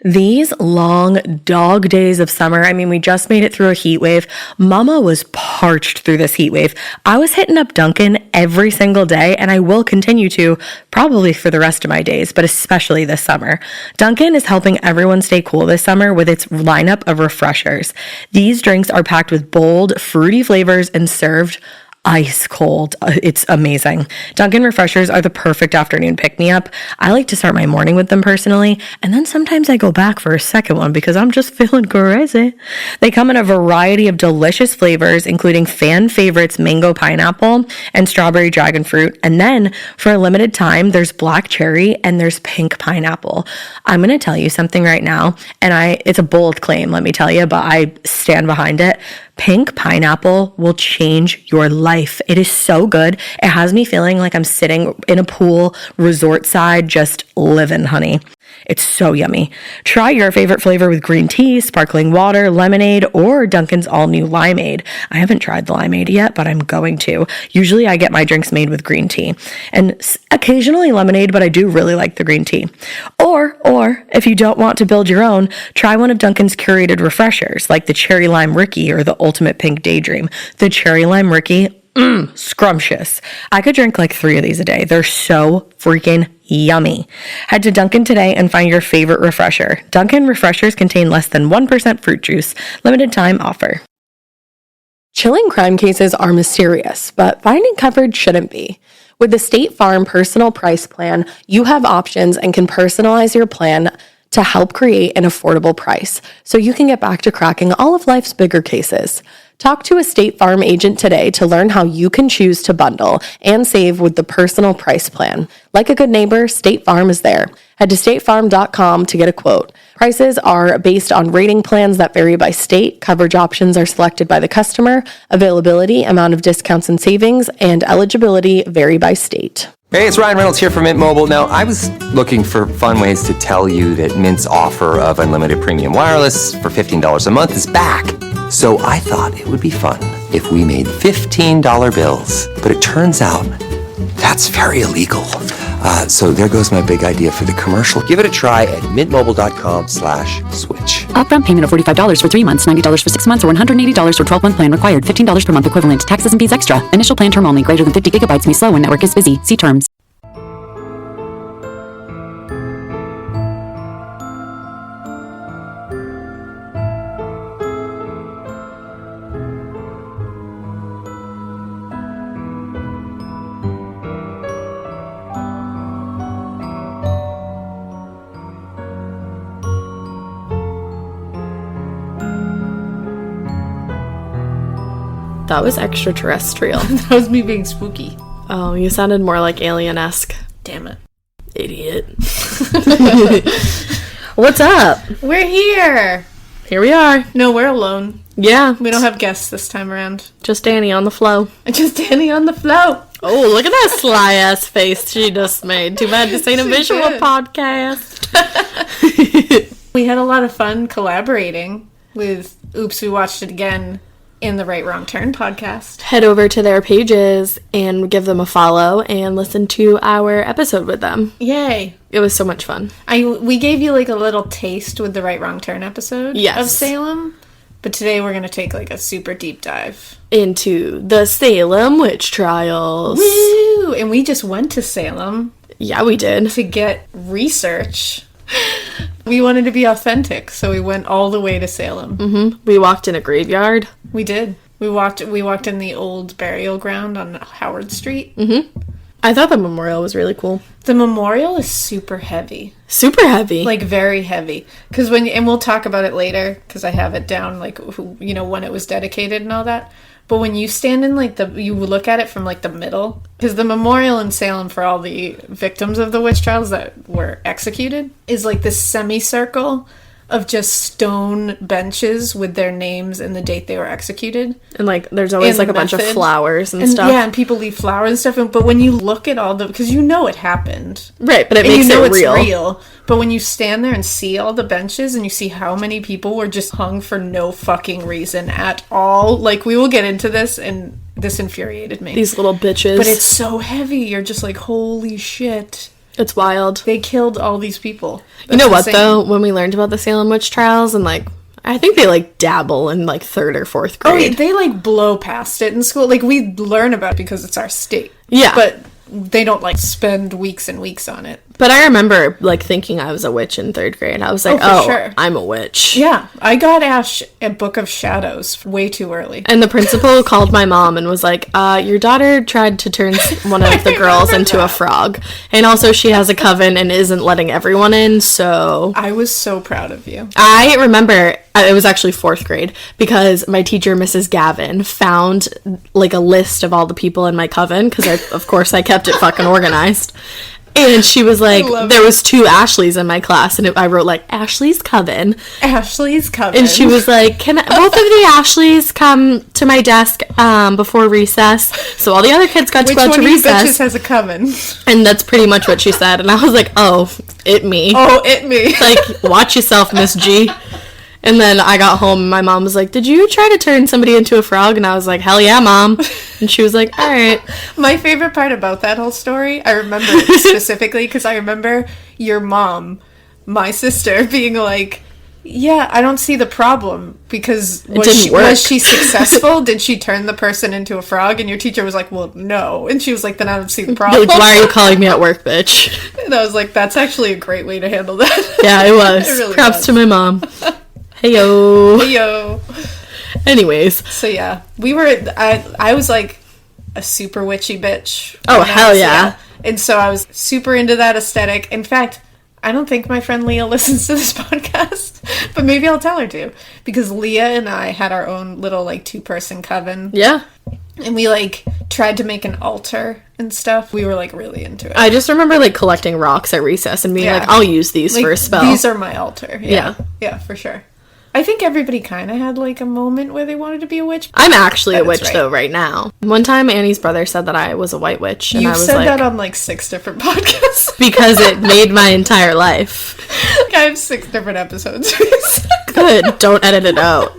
These long dog days of summer, I mean, we just made it through a heat wave. Mama was parched through this heat wave. I was hitting up Dunkin' every single day, and I will continue to probably for the rest of my days, but especially this summer. Dunkin' is helping everyone stay cool this summer with its lineup of refreshers. These drinks are packed with bold, fruity flavors and served ice cold. It's amazing. Dunkin' refreshers are the perfect afternoon pick-me-up. I like to start my morning with them personally, and then sometimes I go back for a second one because I'm just feeling crazy. They come in a variety of delicious flavors, including fan favorites mango pineapple and strawberry dragon fruit. And then for a limited time, there's black cherry and there's pink pineapple. I'm going to tell you something right now, and it's a bold claim, let me tell you, but I stand behind it. Pink pineapple will change your life. It is so good. It has me feeling like I'm sitting in a pool, resort side, just living, honey. It's so yummy. Try your favorite flavor with green tea, sparkling water, lemonade, or Dunkin's all-new limeade. I haven't tried the limeade yet, but I'm going to. Usually I get my drinks made with green tea and occasionally lemonade, but I do really like the green tea. Or if you don't want to build your own, try one of Dunkin's curated refreshers like the Cherry Lime Ricky or the Ultimate Pink Daydream. The Cherry Lime Ricky, scrumptious. I could drink like 3 of these a day. They're so freaking yummy. Head to Dunkin' today and find your favorite refresher. Dunkin' refreshers contain less than 1% fruit juice. Limited time offer. Chilling crime cases are mysterious, but finding coverage shouldn't be. With the State Farm Personal Price Plan, you have options and can personalize your plan to help create an affordable price so you can get back to cracking all of life's bigger cases. Talk to a State Farm agent today to learn how you can choose to bundle and save with the Personal Price Plan. Like a good neighbor, State Farm is there. Head to statefarm.com to get a quote. Prices are based on rating plans that vary by state. Coverage options are selected by the customer. Availability, amount of discounts and savings, and eligibility vary by state. Hey, it's Ryan Reynolds here from Mint Mobile. Now, I was looking for fun ways to tell you that Mint's offer of unlimited premium wireless for $15 a month is back. So I thought it would be fun if we made $15 bills. But it turns out that's very illegal. So there goes my big idea for the commercial. Give it a try at mintmobile.com/switch. Upfront payment of $45 for 3 months, $90 for 6 months, or $180 for 12-month plan required. $15 per month equivalent. Taxes and fees extra. Initial plan term only. Greater than 50 gigabytes may slow when network is busy. See terms. That was extraterrestrial. That was me being spooky. Oh, you sounded more like alien-esque. Damn it. Idiot. What's up? We're here. Here we are. No, we're alone. Yeah. We don't have guests this time around. Just Danny on the flow. Just Danny on the flow. Oh, look at that sly-ass face she just made. Too bad this ain't a visual podcast. We had a lot of fun collaborating with Oops, We Watched It Again in the Right Wrong Turn podcast. Head over to their pages and give them a follow and listen to our episode with them. Yay. It was so much fun. We gave you like a little taste with the Right Wrong Turn episode of Salem, but today we're going to take like a super deep dive into the Salem Witch Trials. Woo! And we just went to Salem. Yeah, we did. To get research. We wanted to be authentic, so we went all the way to Salem. Mm-hmm. We walked in a graveyard. We did. We walked in the old burial ground on Howard Street. Mm-hmm. I thought the memorial was really cool. The memorial is super heavy. Super heavy. Like, very heavy. Because and we'll talk about it later, because I have it down, like, you know, when it was dedicated and all that. But when you stand in, like, you look at it from, like, the middle, because the memorial in Salem for all the victims of the witch trials that were executed is, like, this semicircle of just stone benches with their names and the date they were executed. And, like, there's always, like, a bunch of flowers and stuff. Yeah, and people leave flowers and stuff. But when you look at all because you know it happened. Right, but it makes it real. It's real. But when you stand there and see all the benches and you see how many people were just hung for no fucking reason at all. Like, we will get into this, and this infuriated me. These little bitches. But it's so heavy. You're just like, holy shit. It's wild. They killed all these people. You know what, insane. though? When we learned about the Salem Witch Trials and, like, I think they, like, dabble in, like, 3rd or 4th grade. Oh, they, like, blow past it in school. Like, we learn about it because it's our state. Yeah. But they don't, like, spend weeks and weeks on it. But I remember, like, thinking I was a witch in 3rd grade. I was like, for sure. I'm a witch. Yeah. I got Ash a Book of Shadows way too early. And the principal called my mom and was like, your daughter tried to turn one of the girls into a frog. And also she has a coven and isn't letting everyone in, so... I was so proud of you. I remember, it was actually 4th grade, because my teacher, Mrs. Gavin, found, like, a list of all the people in my coven, because of course I kept it fucking organized. And she was like, there was 2 Ashleys in my class, and I wrote, like, Ashley's coven. Ashley's coven. And she was like, can both of the Ashleys come to my desk before recess? So all the other kids got to go to recess. Which one of you bitches has a coven? And that's pretty much what she said. And I was like, oh, it me. Oh, it me. Like, watch yourself, Miss G. And then I got home, and my mom was like, did you try to turn somebody into a frog? And I was like, hell yeah, Mom. And she was like, all right. My favorite part about that whole story, I remember it specifically, because I remember your mom, my sister, being like, yeah, I don't see the problem, because was she successful? Did she turn the person into a frog? And your teacher was like, well, no. And she was like, then I don't see the problem. Like, why are you calling me at work, bitch? And I was like, that's actually a great way to handle that. Yeah, it was. It really Props was. to my mom. Heyo. Heyo. Anyways. So yeah, I was like a super witchy bitch. Oh, hell yeah. And so I was super into that aesthetic. In fact, I don't think my friend Leah listens to this podcast, but maybe I'll tell her to, because Leah and I had our own little, like, 2-person coven. Yeah. And we, like, tried to make an altar and stuff. We were, like, really into it. I just remember, like, collecting rocks at recess and being like, I'll use these like, for a spell. These are my altar. Yeah. Yeah, for sure. I think everybody kind of had, like, a moment where they wanted to be a witch. I'm actually a witch, right. though, right now. One time, Annie's brother said that I was a white witch, and I You've was said like... that on, like, 6 different podcasts. because it made my entire life. Like, I have 6 different episodes. Good, don't edit it out.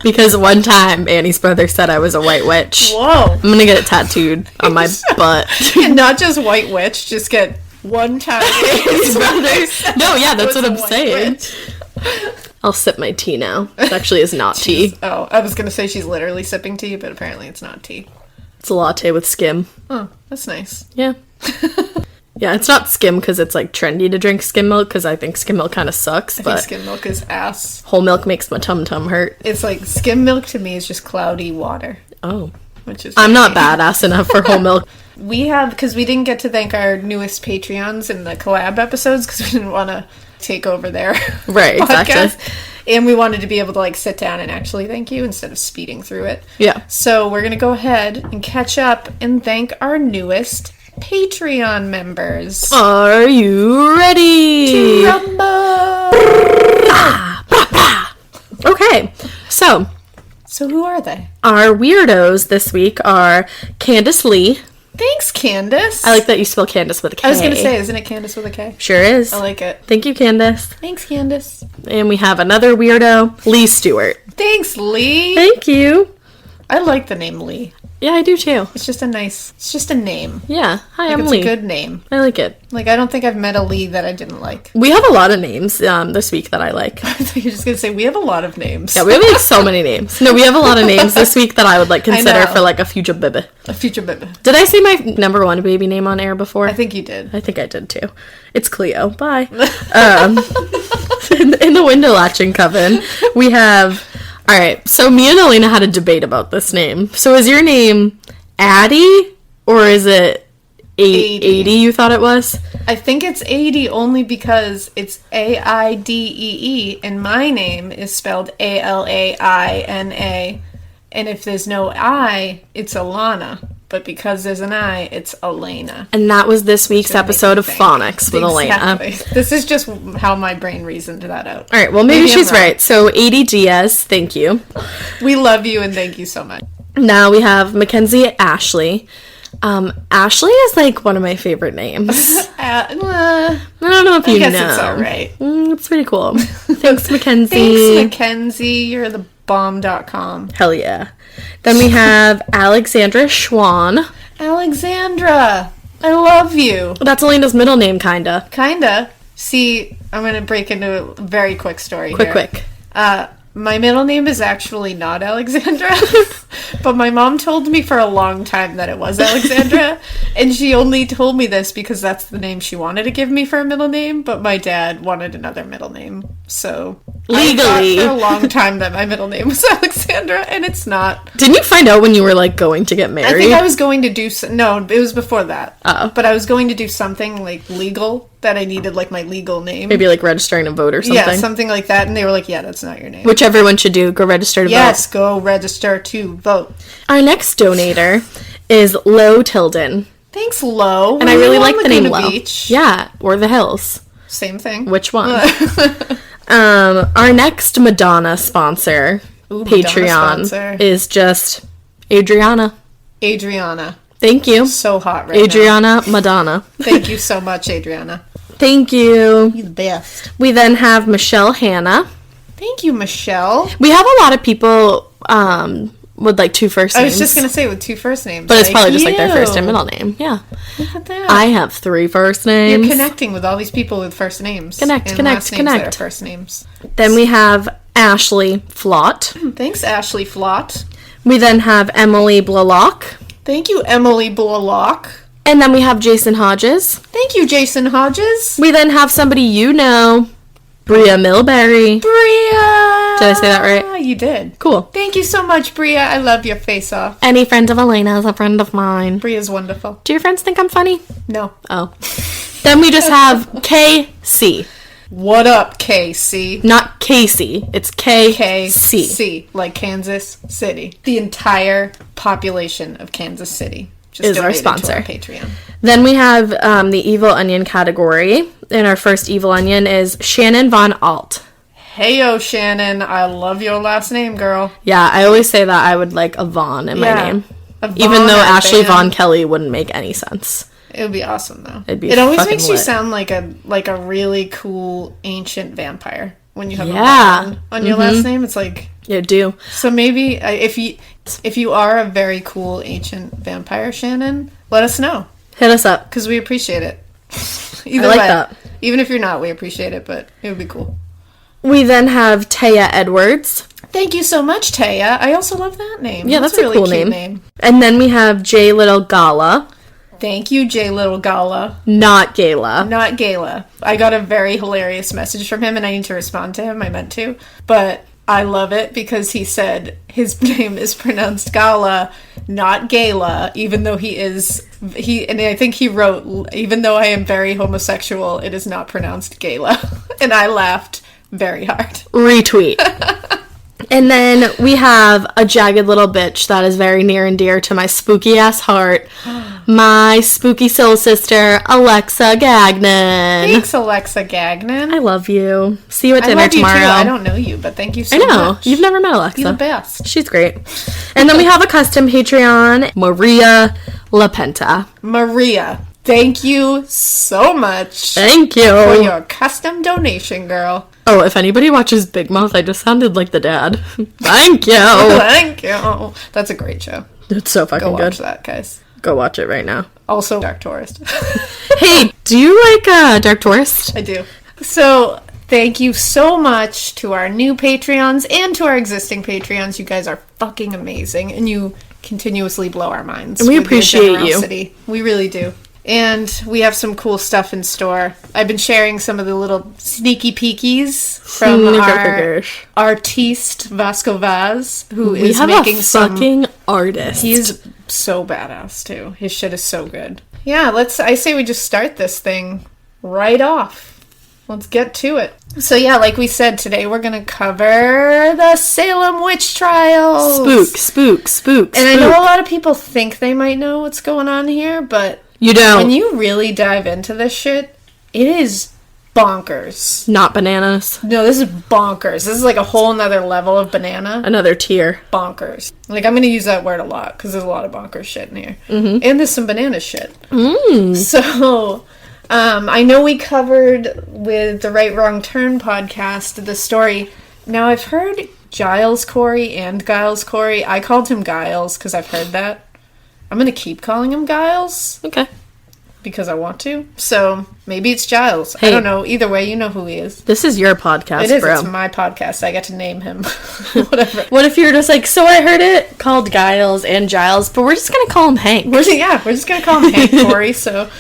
Because one time, Annie's brother said I was a white witch. Whoa. I'm gonna get it tattooed on my butt. And not just white witch, just get one time. Annie's brother. No, yeah, that's what I'm saying. Witch. I'll sip my tea now. It actually is not tea. Oh, I was going to say she's literally sipping tea, but apparently it's not tea. It's a latte with skim. Oh, that's nice. Yeah. Yeah, it's not skim because it's, like, trendy to drink skim milk, because I think skim milk kind of sucks, I but think skim milk is ass. whole milk makes my tum-tum hurt. It's like, skim milk to me is just cloudy water. Oh. Which is I'm not funny. badass enough for whole milk. We have, because we didn't get to thank our newest Patreons in the collab episodes, because we didn't want to take over their Right, podcast. exactly. And we wanted to be able to, like, sit down and actually thank you instead of speeding through it. Yeah. So we're going to go ahead and catch up and thank our newest Patreon members. Are you ready? Rumble! Okay, so So who are they? our weirdos this week are Candace Lee. Thanks, Candace. I like that you spell Candace with a K. I was going to say, isn't it Candace with a K? Sure is. I like it. Thank you, Candace. Thanks, Candace. And we have another weirdo, Lee Stewart. Thanks, Lee. Thank you. I like the name Lee. Yeah, I do too. It's just a name. Yeah. Hi, Like, I'm it's Lee. a good name. I like it. Like, I don't think I've met a Lee that I didn't like. We have a lot of names this week that I like. I thought you were just going to say, we have a lot of names. Yeah, we have like so many names. No, we have a lot of names this week that I would like consider know. for like a future baby. A future baby. Did I say my number 1 baby name on air before? I think you did. I think I did too. It's Cleo. Bye. In the window latching coven, we have... Alright, so me and Alaina had a debate about this name. So is your name Addie? Or is it 80 you thought it was? I think it's 80 only because it's Aidee, and my name is spelled Alaina. And if there's no I, it's Alana. But because there's an I, it's Alaina. And that was this week's episode of Think. Phonics with Alaina. Exactly. This is just how my brain reasoned that out. All right, well, maybe I'm she's wrong. right. So 80 Diaz, thank you. We love you and thank you so much. Now we have Mackenzie Ashley. Ashley is like one of my favorite names. I don't know if you I guess know. it's all right. It's pretty cool. Thanks, Mackenzie. Thanks, Mackenzie. You're the bomb.com. Hell yeah. Then we have Alexandra Schwann. Alexandra. I love you. That's Alaina's middle name, kinda. Kinda. See, I'm going to break into a very quick story here. Quick. My middle name is actually not Alexandra, but my mom told me for a long time that it was Alexandra, and she only told me this because that's the name she wanted to give me for a middle name, but my dad wanted another middle name, so Legally. I thought for a long time that my middle name was Alexandra, and it's not. Didn't you find out when you were, like, going to get married? I think I was going to do... No, it was before that. Oh. But I was going to do something, like, legal, that I needed, like, my legal name. Maybe, like, registering to vote or something? Yeah, something like that, and they were like, yeah, that's not your name. Which everyone should do. Go register to vote. Yes, go register to vote. Our next donator is Lo Tilden. Thanks, Lo. And I really like the name Laguna Lo. Beach. Yeah, or the hills. Same thing. Which one? Our next Madonna sponsor, Ooh, Patreon, Madonna sponsor. is just Adriana. Adriana. Thank you. So hot right now. Adriana Madonna. Thank you so much, Adriana. Thank you. You're the best. We then have Michelle Hanna. Thank you, Michelle. We have a lot of people with like two first names. I was just going to say with two first names. But it's like probably just like their you. first and middle name. Yeah. Look at that. I have 3 first names. You're connecting with all these people with first names. Connect. That are first names. Then we have Ashley Flott. Thanks, Ashley Flott. We then have Emily Blalock. Thank you, Emily Blalock. And then we have Jason Hodges. Thank you, Jason Hodges. We then have somebody you know, Bria Milbury. Bria! Did I say that right? You did. Cool. Thank you so much, Bria. I love your face off. Any friend of Alaina is a friend of mine. Bria's wonderful. Do your friends think I'm funny? No. Oh. Then we just have KC. What up, KC? Not Casey. It's KC. KC, like Kansas City. The entire population of Kansas City just is our donated sponsor. to our Patreon. Then we have the Evil Onion category. And our first Evil Onion is Shannon Von Alt. Heyo, Shannon. I love your last name, girl. Yeah, I always say that I would like a Vaughn in my name. A Vaughn Even though or a Ashley Van. Von Kelley wouldn't make any sense. It would be awesome, though. It'd be it always fucking makes you lit. sound like a really cool ancient vampire when you have a Yeah. Vaughn on your last name. It's like... You do. So maybe if you are a very cool ancient vampire, Shannon, let us know. Hit us up. Because we appreciate it. I like that. Even if you're not, we appreciate it, but it would be cool. We then have Taya Edwards. Thank you so much, Taya. I also love that name. Yeah, that's a really cool cute name. And then we have J Little Gala. Thank you, J Little Gala. Not Gala. Not Gala. I got a very hilarious message from him, and I need to respond to him. I meant to. But I love it because he said his name is pronounced Gala, not Gala, even though and I think he wrote, even though I am very homosexual, it is not pronounced Gala. And I laughed very hard. Retweet. And then we have a jagged little bitch that is very near and dear to my spooky ass heart. My spooky soul sister, Alexa Gagnon. Thanks, Alexa Gagnon. I love you. See you at I dinner love you tomorrow. too. I don't know you, but thank you so I know. much. You've never met Alexa. You're the best. She's great. And then we have a custom Patreon, Maria LaPenta. Maria, thank you so much Thank you. for your custom donation, girl. Oh, if anybody watches Big Mouth, I just sounded like the dad. Thank you. Thank you. That's a great show. It's so fucking Go watch good. that, guys. Go watch it right now. Also, Dark Tourist. Hey, do you like Dark Tourist? I do. So, thank you so much to our new Patreons and to our existing Patreons. You guys are fucking amazing, and you continuously blow our minds. And we with your appreciate you. generosity. We really do. And we have some cool stuff in store. I've been sharing some of the little sneaky peekies from our artiste Vasco Vaz, who We is have making a some... fucking artist. He's so badass too. His shit is so good. Yeah, I say we just start this thing right off. Let's get to it. So yeah, like we said, today we're gonna cover the Salem Witch Trials. Spook. And I know a lot of people think they might know what's going on here, but You don't. when you really dive into this shit, it is bonkers. Not bananas. No, this is bonkers. This is like a whole nother level of banana. Another tier. Bonkers. Like, I'm going to use that word a lot because there's a lot of bonkers shit in here. Mm-hmm. And there's some banana shit. So, I know we covered with the Right Wrong Turn podcast the story. Now, I've heard Giles Corey and Giles Corey. I called him Giles because I've heard that. I'm going to keep calling him Giles. Okay. because I want to. So maybe it's Giles. Hey. I don't know. Either way, you know who he is. This is your podcast, It is. bro. It's my podcast. I get to name him. Whatever. What if you're just like, so I heard it called Giles and Giles, but we're just gonna call him Hank. We're just gonna call him Hank Corey. So,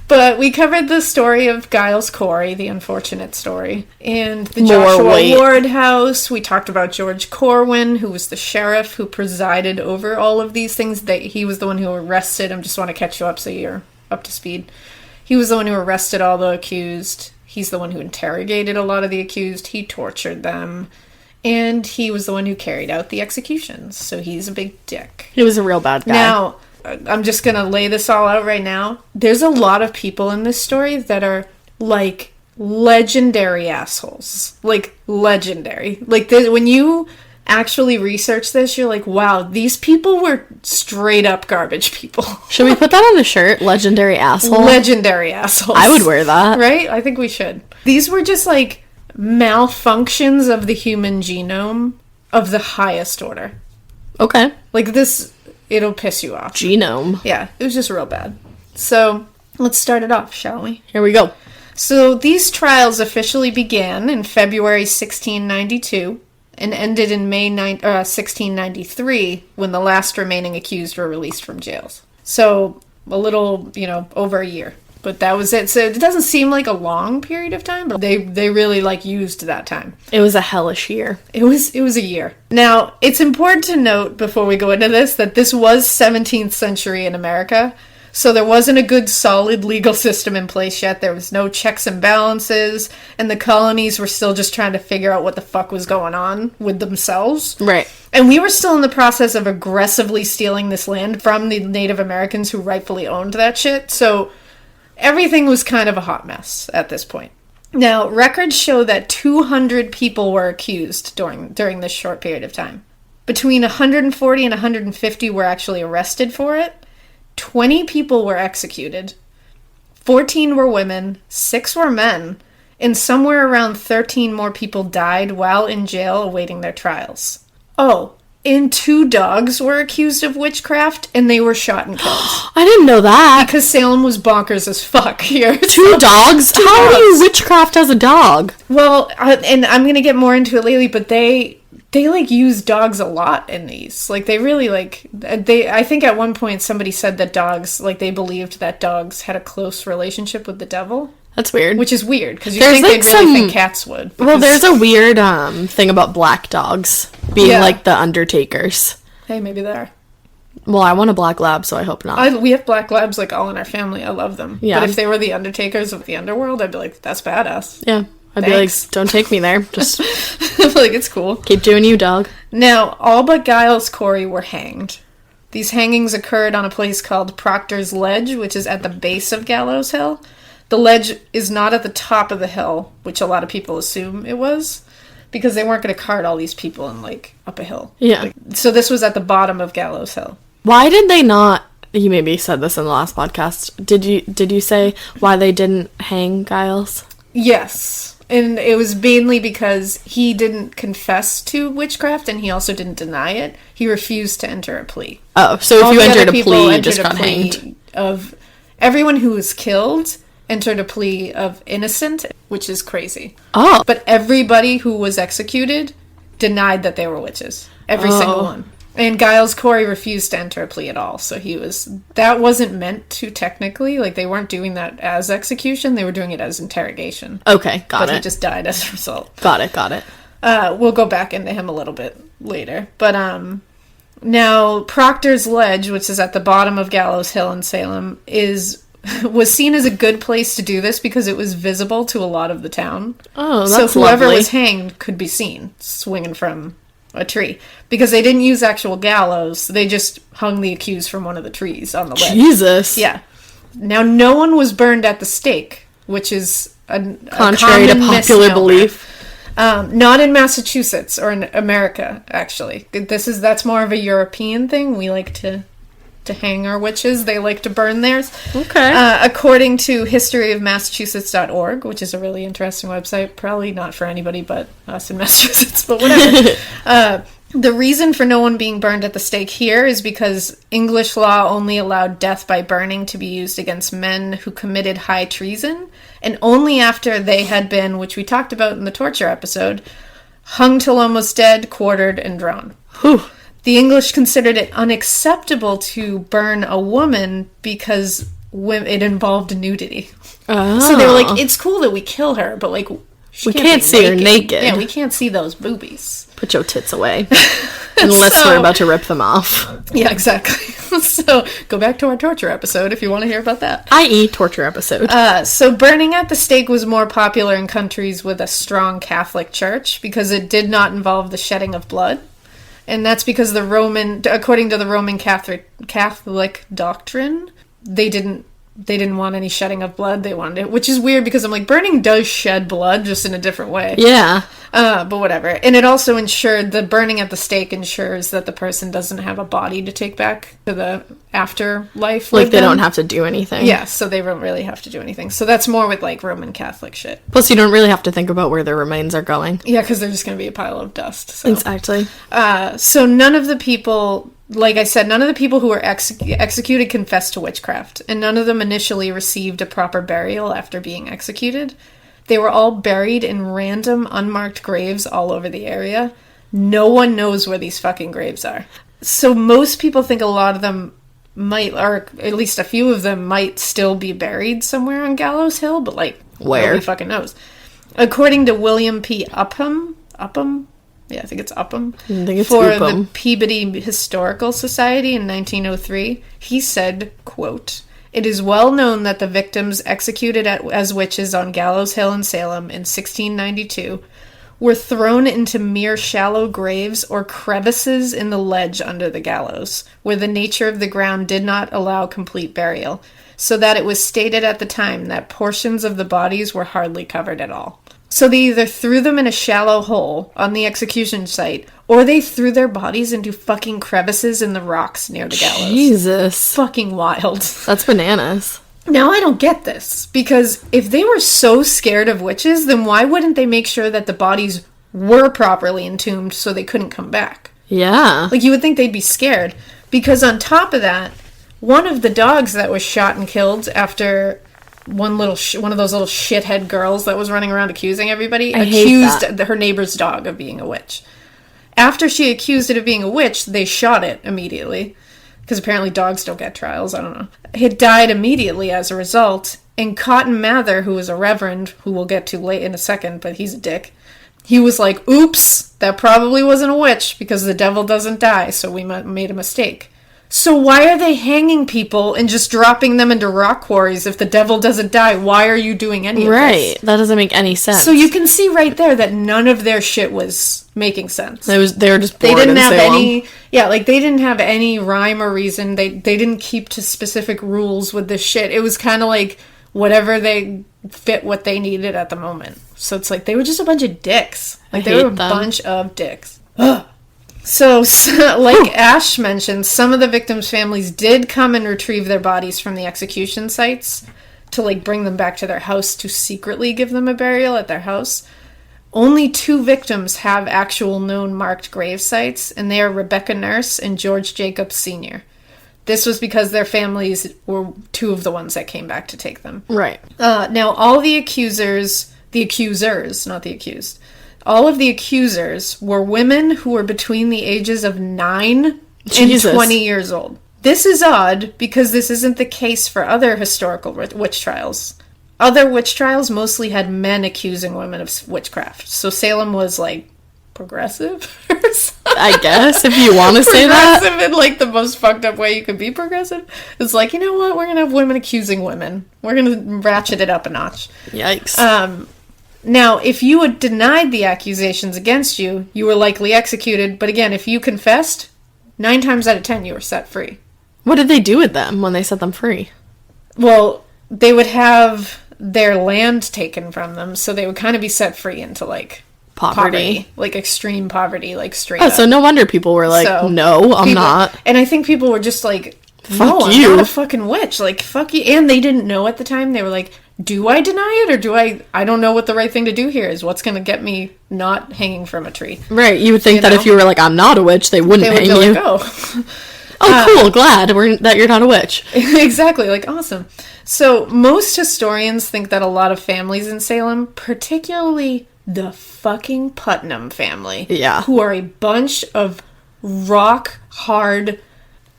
but we covered the story of Giles Corey, the unfortunate story, and the Joshua Ward house. We talked about George Corwin, who was the sheriff who presided over all of these things. He was the one who arrested. I just want to catch you up so you're up to speed. He was the one who arrested all the accused. He's the one who interrogated a lot of the accused. He tortured them. And he was the one who carried out the executions. So he's a big dick. He was a real bad guy. Now, I'm just going to lay this all out right now. There's a lot of people in this story that are, like, legendary assholes. Like, legendary. Like, when you actually research this, you're like, wow, these people were straight up garbage people. Should we put that on the shirt? Legendary asshole? Legendary assholes. I would wear that. Right? I think we should. These were just, like, malfunctions of the human genome of the highest order. Okay. Like, this... It'll piss you off. Genome. Yeah, it was just real bad. So, let's start it off, shall we? Here we go. So, these trials officially began in February 1692 and ended in May 1693 when the last remaining accused were released from jails. So, a little, over a year. But that was it. So, it doesn't seem like a long period of time, but they really, used that time. It was a hellish year. It was a year. Now, it's important to note before we go into this that this was 17th century in America, so there wasn't a good solid legal system in place yet. There was no checks and balances, and the colonies were still just trying to figure out what the fuck was going on with themselves. Right. And we were still in the process of aggressively stealing this land from the Native Americans who rightfully owned that shit, so everything was kind of a hot mess at this point. Now, records show that 200 people were accused during this short period of time. Between 140 and 150 were actually arrested for it. 20 people were executed. 14 were women, 6 were men, and somewhere around 13 more people died while in jail awaiting their trials. Oh, and 2 dogs were accused of witchcraft, and they were shot and killed. I didn't know that. Because Salem was bonkers as fuck here. 2 dogs? How do you witchcraft as a dog? Well, and I'm going to get more into it lately, but they use dogs a lot in these. Like, they really, I think at one point somebody said that dogs, they believed that dogs had a close relationship with the devil. That's weird. Which is weird, because you think they'd really think cats would. Well, there's a weird thing about black dogs being the Undertakers. Hey, maybe they are. Well, I want a black lab, so I hope not. We have black labs, all in our family. I love them. Yeah. But if they were the Undertakers of the underworld, I'd be like, that's badass. Yeah. I'd be like, don't take me there. Just it's cool. Keep doing you, dog. Now, all but Giles Corey were hanged. These hangings occurred on a place called Proctor's Ledge, which is at the base of Gallows Hill. The ledge is not at the top of the hill, which a lot of people assume it was, because they weren't going to cart all these people in, up a hill. Yeah. So this was at the bottom of Gallows Hill. Why did they not... You maybe said this in the last podcast. Did you say why they didn't hang Giles? Yes. And it was mainly because he didn't confess to witchcraft, and he also didn't deny it. He refused to enter a plea. Oh, so if you entered a plea, you just got hanged. Of everyone who was killed entered a plea of innocent, which is crazy. Oh. But everybody who was executed denied that they were witches. Every single one. And Giles Corey refused to enter a plea at all. So that wasn't meant to technically, they weren't doing that as execution. They were doing it as interrogation. Okay, got it. But he just died as a result. Got it. We'll go back into him a little bit later. But, now Proctor's Ledge, which is at the bottom of Gallows Hill in Salem, was seen as a good place to do this because it was visible to a lot of the town. Oh, that's So whoever lovely. was hanged could be seen swinging from a tree. Because they didn't use actual gallows, they just hung the accused from one of the trees on the ledge. Jesus. Yeah. Now, no one was burned at the stake, which is contrary to popular belief. Not in Massachusetts or in America, actually. That's more of a European thing. We like to hang our witches. They like to burn theirs. Okay. According to historyofmassachusetts.org, which is a really interesting website, probably not for anybody but us in Massachusetts, but whatever. The reason for no one being burned at the stake here is because English law only allowed death by burning to be used against men who committed high treason, and only after they had been, which we talked about in the torture episode, hung till almost dead, quartered, and drawn. Whew. The English considered it unacceptable to burn a woman because it involved nudity. Oh. So they were like, it's cool that we kill her, but like, we can't be see her naked. Yeah, we can't see those boobies. Put your tits away. Unless we're about to rip them off. Yeah, exactly. So go back to our torture episode if you want to hear about that. I.e. torture episode. So burning at the stake was more popular in countries with a strong Catholic church because it did not involve the shedding of blood. And that's because according to the Roman Catholic doctrine, they didn't want any shedding of blood. They wanted it, which is weird because I'm like, burning does shed blood, just in a different way. Yeah. But whatever. And it also the burning at the stake ensures that the person doesn't have a body to take back to the afterlife. Like, they don't have to do anything. Yeah, so they don't really have to do anything. So that's more with, like, Roman Catholic shit. Plus, you don't really have to think about where their remains are going. Yeah, because they're just going to be a pile of dust. So. Exactly. So none of the people... Like I said, none of the people who were executed confessed to witchcraft, and none of them initially received a proper burial after being executed. They were all buried in random, unmarked graves all over the area. No one knows where these fucking graves are. So most people think a lot of them might, or at least a few of them might still be buried somewhere on Gallows Hill, but like, where? Nobody fucking knows. According to William P. Upham? Yeah, I think it's Upham. For the Peabody Historical Society in 1903, he said, quote, "It is well known that the victims executed as witches on Gallows Hill in Salem in 1692 were thrown into mere shallow graves or crevices in the ledge under the gallows, where the nature of the ground did not allow complete burial, so that it was stated at the time that portions of the bodies were hardly covered at all." So they either threw them in a shallow hole on the execution site, or they threw their bodies into fucking crevices in the rocks near the gallows. Jesus. Fucking wild. That's bananas. Now, I don't get this, because if they were so scared of witches, then why wouldn't they make sure that the bodies were properly entombed so they couldn't come back? Yeah. Like, you would think they'd be scared. Because on top of that, one of the dogs that was shot and killed after... one of those little shithead girls that was running around accusing everybody accused her neighbor's dog of being a witch. After she accused it of being a witch, they shot it immediately. Because apparently dogs don't get trials, I don't know. It died immediately as a result. And Cotton Mather, who was a reverend, who we'll get to late in a second, but he's a dick, he was like, oops, that probably wasn't a witch because the devil doesn't die, so we made a mistake. So why are they hanging people and just dropping them into rock quarries if the devil doesn't die? Why are you doing any of this? Right. That doesn't make any sense. So you can see right there that none of their shit was making sense. They were just bored. They didn't have any... Yeah, like, they didn't have any rhyme or reason. They didn't keep to specific rules with this shit. It was kind of like whatever they fit what they needed at the moment. So it's like, they were just a bunch of dicks. Like, they were a bunch of dicks. Ugh. So, like Ash mentioned, some of the victims' families did come and retrieve their bodies from the execution sites to, like, bring them back to their house to secretly give them a burial at their house. Only 2 victims have actual known marked grave sites, and they are Rebecca Nurse and George Jacobs Sr. This was because their families were 2 of the ones that came back to take them. Right. Now, all the accusers, not the accused, all of the accusers were women who were between the ages of 9 and 20 years old. This is odd because this isn't the case for other historical witch trials. Other witch trials mostly had men accusing women of witchcraft. So Salem was, like, progressive or something. I guess, if you want to say that. Progressive in, like, the most fucked up way you could be progressive. It's like, you know what? We're going to have women accusing women. We're going to ratchet it up a notch. Yikes. Now, if you had denied the accusations against you, you were likely executed. But again, if you confessed, 9 times out of 10, you were set free. What did they do with them when they set them free? Well, they would have their land taken from them, so they would kind of be set free into, like, poverty. Like, extreme poverty, like, straight up. So no wonder people were like, no, I'm not. And I think people were just like, fuck no, you. I'm not a fucking witch. Like, fuck you. And they didn't know at the time. They were like, do I deny it or do I don't know what the right thing to do here is. What's going to get me not hanging from a tree? Right. You would think that if you were like, I'm not a witch, they wouldn't They would hang go you. like, oh. Oh, cool. Glad that you're not a witch. Exactly. Like, awesome. So most historians think that a lot of families in Salem, particularly the fucking Putnam family, Yeah. who are a bunch of rock hard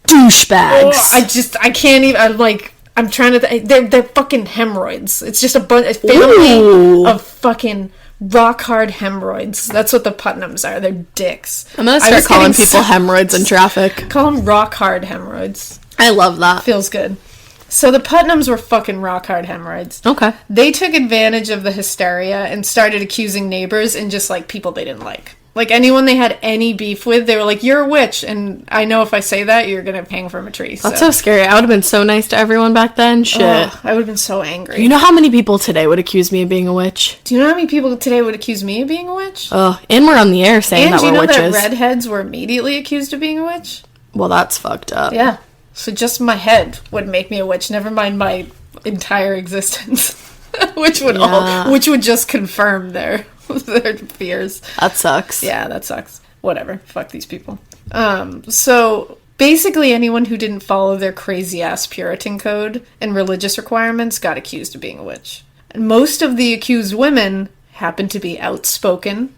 Douchebags. I can't even. I'm trying to. They're fucking hemorrhoids. It's just a family Ooh. of fucking rock hard hemorrhoids. That's what the Putnams are. They're dicks. I'm gonna I start was calling getting people hemorrhoids in traffic. Call them rock hard hemorrhoids. I love that. Feels good. So the Putnams were fucking rock hard hemorrhoids. Okay. They took advantage of the hysteria and started accusing neighbors and just like people they didn't like. Like anyone they had any beef with, they were like, "You're a witch," and I know if I say that, you're gonna hang from a tree. That's so scary. I would have been so nice to everyone back then. Shit. I would have been so angry. You know how many people today would accuse me of being a witch? Do you know how many people today would accuse me of being a witch? Oh, and we're on the air saying And that do you we're know witches. that redheads were immediately accused of being a witch? Well, that's fucked up. Yeah. So just my head would make me a witch. Never mind my entire existence, which would just confirm their fears. That sucks. Yeah, that sucks. Whatever. Fuck these people. So basically anyone who didn't follow their crazy ass Puritan code and religious requirements got accused of being a witch. And most of the accused women happened to be outspoken,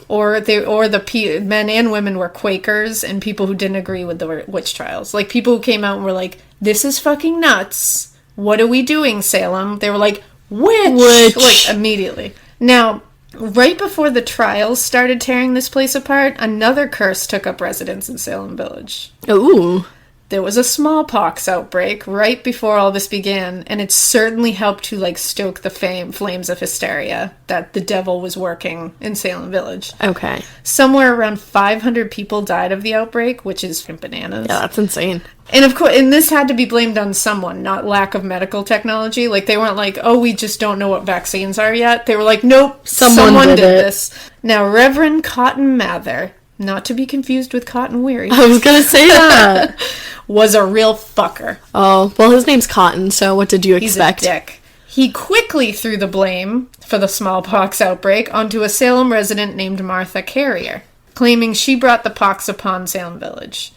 or the men and women were Quakers and people who didn't agree with the witch trials. Like people who came out and were like, "This is fucking nuts. What are we doing, Salem?" They were like, "Witch!" Like immediately. Now, right before the trials started tearing this place apart, another curse took up residence in Salem Village. Ooh. There was a smallpox outbreak right before all this began, and it certainly helped to stoke the flames of hysteria that the devil was working in Salem Village. Okay. Somewhere around 500 people died of the outbreak, which is bananas. Yeah, that's insane. And of course, and this had to be blamed on someone, not lack of medical technology. Like, they weren't like, "Oh, we just don't know what vaccines are yet." They were like, "Nope, someone did this." Now, Reverend Cotton Mather, not to be confused with Cotton Weary, I was gonna say that. was a real fucker. Oh, well, his name's Cotton, so what did you expect? He's a dick. He quickly threw the blame for the smallpox outbreak onto a Salem resident named Martha Carrier, claiming she brought the pox upon Salem Village.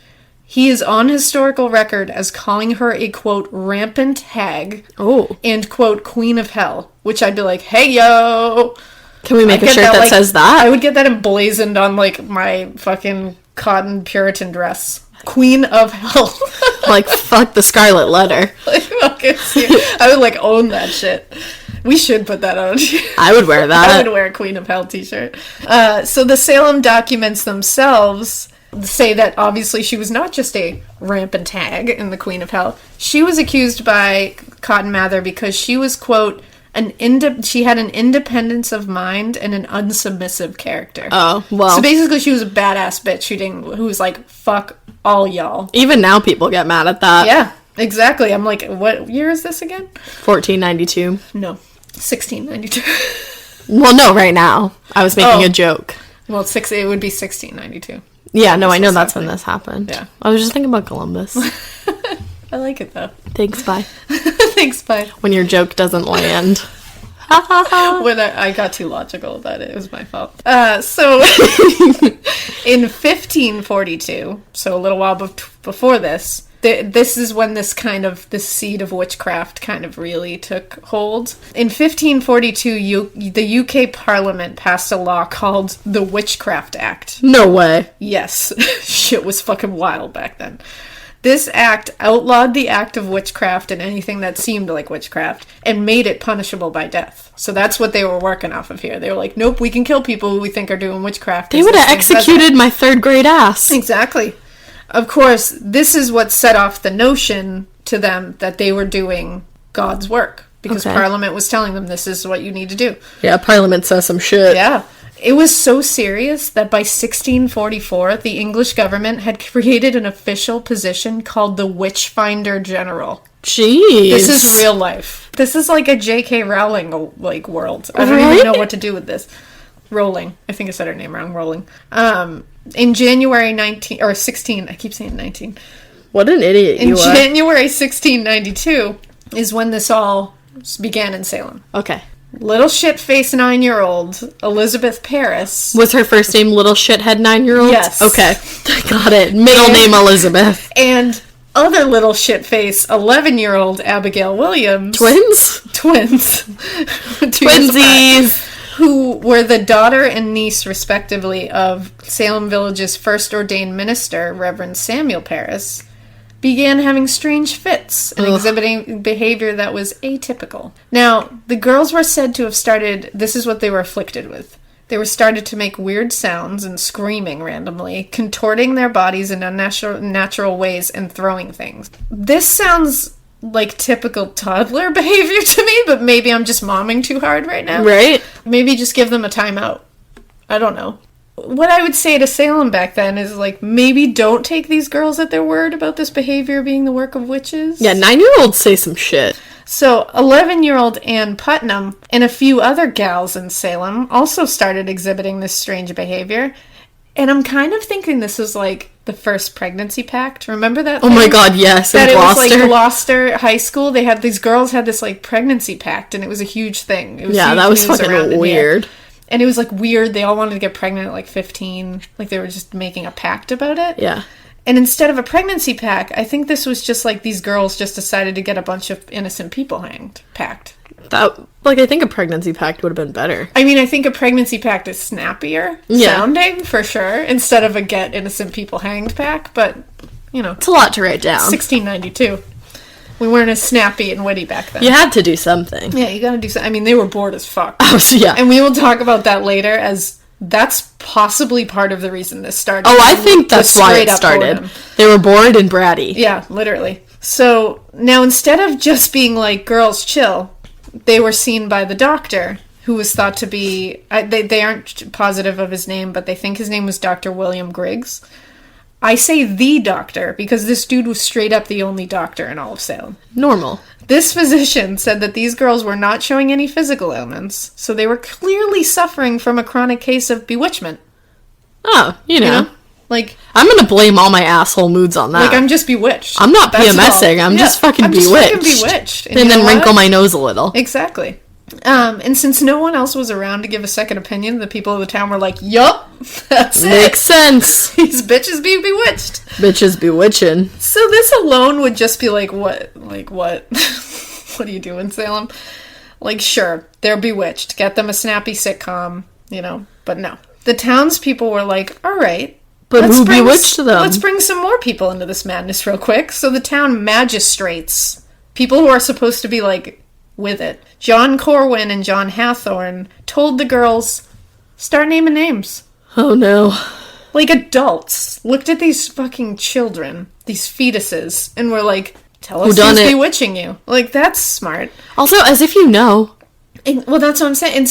He is on historical record as calling her a, quote, rampant hag, and, quote, queen of hell, which I'd be like, "Hey, yo!" Can we make a shirt that says that? I would get that emblazoned on, my fucking cotton Puritan dress. Queen of hell. Fuck the Scarlet Letter. I would, own that shit. We should put that on. I would wear that. I would wear a Queen of Hell t-shirt. So the Salem documents themselves say that obviously she was not just a rampant hag and the Queen of Hell. She was accused by Cotton Mather because she was, quote, she had an independence of mind and an unsubmissive character. Oh, well. So basically she was a badass bitch who was like, "Fuck all y'all." Even now people get mad at that. Yeah, exactly. I'm like, what year is this again? 1492. No, 1692. Well, no, right now. I was making a joke. Well, it would be 1692. Yeah, no, I know that's when this happened. Yeah. I was just thinking about Columbus. I like it, though. Thanks, bye. Thanks, bye. When your joke doesn't land. When I got too logical about it. It was my fault. So, in 1542, so a little while before this, this is when this seed of witchcraft kind of really took hold. In 1542, the UK Parliament passed a law called the Witchcraft Act. No way. Yes. Shit was fucking wild back then. This act outlawed the act of witchcraft and anything that seemed like witchcraft and made it punishable by death. So that's what they were working off of here. They were like, "Nope, we can kill people who we think are doing witchcraft." They would have executed my third grade ass. Exactly. Of course, this is what set off the notion to them that they were doing God's work. Because Parliament was telling them this is what you need to do. Yeah, Parliament says some shit. Yeah. It was so serious that by 1644, the English government had created an official position called the Witchfinder General. Jeez. This is real life. This is like a J.K. Rowling world. I don't even know what to do with this. Rowling. I think I said her name wrong. Rowling. In January 16, I keep saying 19. What an idiot you are. In January 1692 is when this all began in Salem. Okay. Little shit-faced 9-year-old Elizabeth Paris. Was her first name Little Shithead 9-year-old? Yes. Okay. Got it. Middle name Elizabeth. And other little shit-faced 11-year-old Abigail Williams. Twins? Twins. Twinsies. Who were the daughter and niece, respectively, of Salem Village's first ordained minister, Reverend Samuel Paris, began having strange fits and exhibiting behavior that was atypical. Now, the girls were said to have started, this is what they were afflicted with. They were started to make weird sounds and screaming randomly, contorting their bodies in unnatural ways and throwing things. This sounds like typical toddler behavior to me, but maybe I'm just momming too hard right now. Right? Maybe just give them a timeout. I don't know. What I would say to Salem back then is, like, maybe don't take these girls at their word about this behavior being the work of witches. Yeah, 9-year-olds say some shit. So, 11-year-old Ann Putnam and a few other gals in Salem also started exhibiting this strange behavior. And I'm kind of thinking this was, like, the first pregnancy pact. Remember that thing? Oh my god, yes, in That Gloucester. it was, like, Gloucester High School. These girls had this, like, pregnancy pact, and it was a huge thing. It was Yeah, huge that was news around fucking in weird. here. And it was, like, weird. They all wanted to get pregnant at, like, 15. Like, they were just making a pact about it. Yeah. And instead of a pregnancy pact, I think this was just, like, these girls just decided to get a bunch of innocent people hanged. Pact. That, like, I think a pregnancy pact would have been better. I mean, I think a pregnancy pact is snappier sounding, for sure, instead of a get innocent people hanged pact. But, you know. It's a lot to write down. 1692. We weren't as snappy and witty back then. You had to do something. Yeah, you gotta do something. I mean, they were bored as fuck. Oh, so yeah. And we will talk about that later, as that's possibly part of the reason this started. Oh, I think that's why it Straight up started. boredom. They were bored and bratty. Yeah, literally. So, now instead of just being like, girls, chill, they were seen by the doctor, who was thought to be, they aren't positive of his name, but they think his name was Dr. William Griggs. I say the doctor because this dude was straight up the only doctor in all of Salem. Normal. This physician said that these girls were not showing any physical ailments, so they were clearly suffering from a chronic case of bewitchment. Oh, you know. You know? Like, I'm gonna blame all my asshole moods on that. like I'm just bewitched. I'm not That's PMSing. all. I'm Yeah, just fucking I'm bewitched. just fucking bewitched. And you then know wrinkle what? my nose a little. Exactly. And since no one else was around to give a second opinion, the people of the town were like, yup, that's Makes it. sense. These bitches be bewitched. Bitches bewitching. So this alone would just be like, what? Like, what? What are you doing, Salem? Like, sure, they're bewitched. Get them a snappy sitcom, you know, but no. The townspeople were like, all right. But let's who bring bewitched them? Let's bring some more people into this madness real quick. So the town magistrates, people who are supposed to be, like, with it, John Corwin and John Hathorne, told the girls, start naming names. Oh no. Like, adults looked at these fucking children, these fetuses, and were like, tell us who's bewitching you. Like, that's smart. Also, as if you know. And, well, that's what I'm saying. And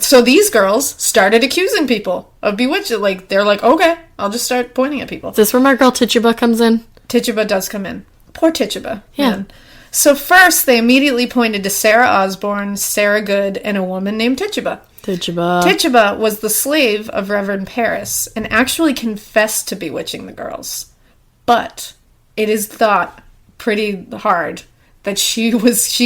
so these girls started accusing people of bewitching. Like, they're like, okay, I'll just start pointing at people. Is this where my girl Tituba comes in? Tituba does come in. Poor Tituba. Yeah. Man. So first, they immediately pointed to Sarah Osborne, Sarah Good, and a woman named Tituba. Tituba. Tituba was the slave of Reverend Paris and actually confessed to bewitching the girls. But it is thought pretty hard that she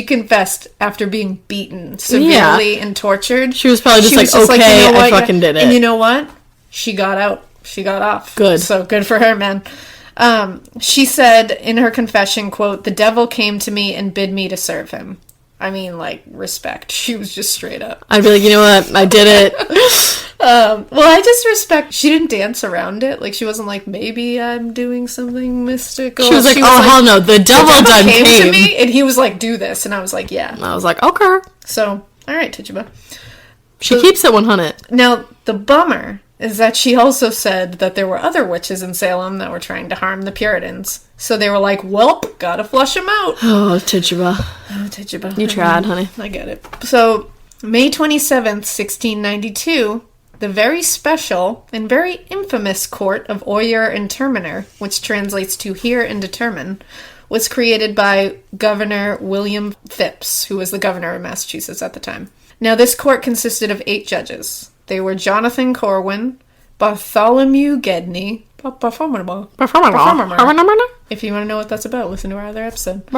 confessed after being beaten severely and tortured. She was probably just like, okay, you know I fucking did it. And you know what? She got out. She got off. Good. So good for her, man. She said in her confession, quote, the devil came to me and bid me to serve him. I mean, like, respect. She was just straight up. I'd be like, you know what? I did it. Well, I just respect. She didn't dance around it. Like, she wasn't like, maybe I'm doing something mystical. She was like, hell no, the devil done came came. to me, and he was like, do this. And I was like, yeah. I was like, okay. So, all right, Tituba. She keeps it 100. Now, the bummer is that she also said that there were other witches in Salem that were trying to harm the Puritans. So they were like, welp, gotta flush them out. Oh, Tituba. Oh, Tituba. You tried, honey. I get it. So, May 27th, 1692, the very special and very infamous court of Oyer and Terminer, which translates to hear and determine, was created by Governor William Phipps, who was the governor of Massachusetts at the time. Now, this court consisted of 8 judges. They were Jonathan Corwin, Bartholomew Gedney, if you want to know what that's about, listen to our other episode.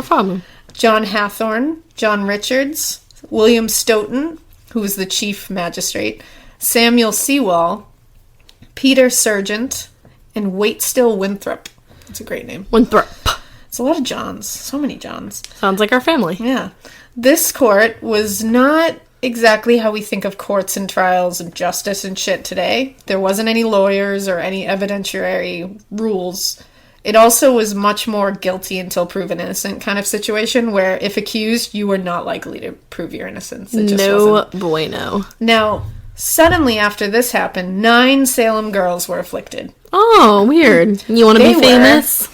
John Hathorne, John Richards, William Stoughton, who was the chief magistrate, Samuel Sewall, Peter Sargent, and Waitstill Winthrop. That's a great name. Winthrop. It's a lot of Johns. So many Johns. Sounds like our family. Yeah. This court was not exactly how we think of courts and trials and justice and shit today. There wasn't any lawyers or any evidentiary rules. It also was much more guilty until proven innocent kind of situation where if accused, you were not likely to prove your innocence. It just wasn't. Bueno. Now, suddenly after this happened, 9 Salem girls were afflicted. Oh, weird. You want to be famous?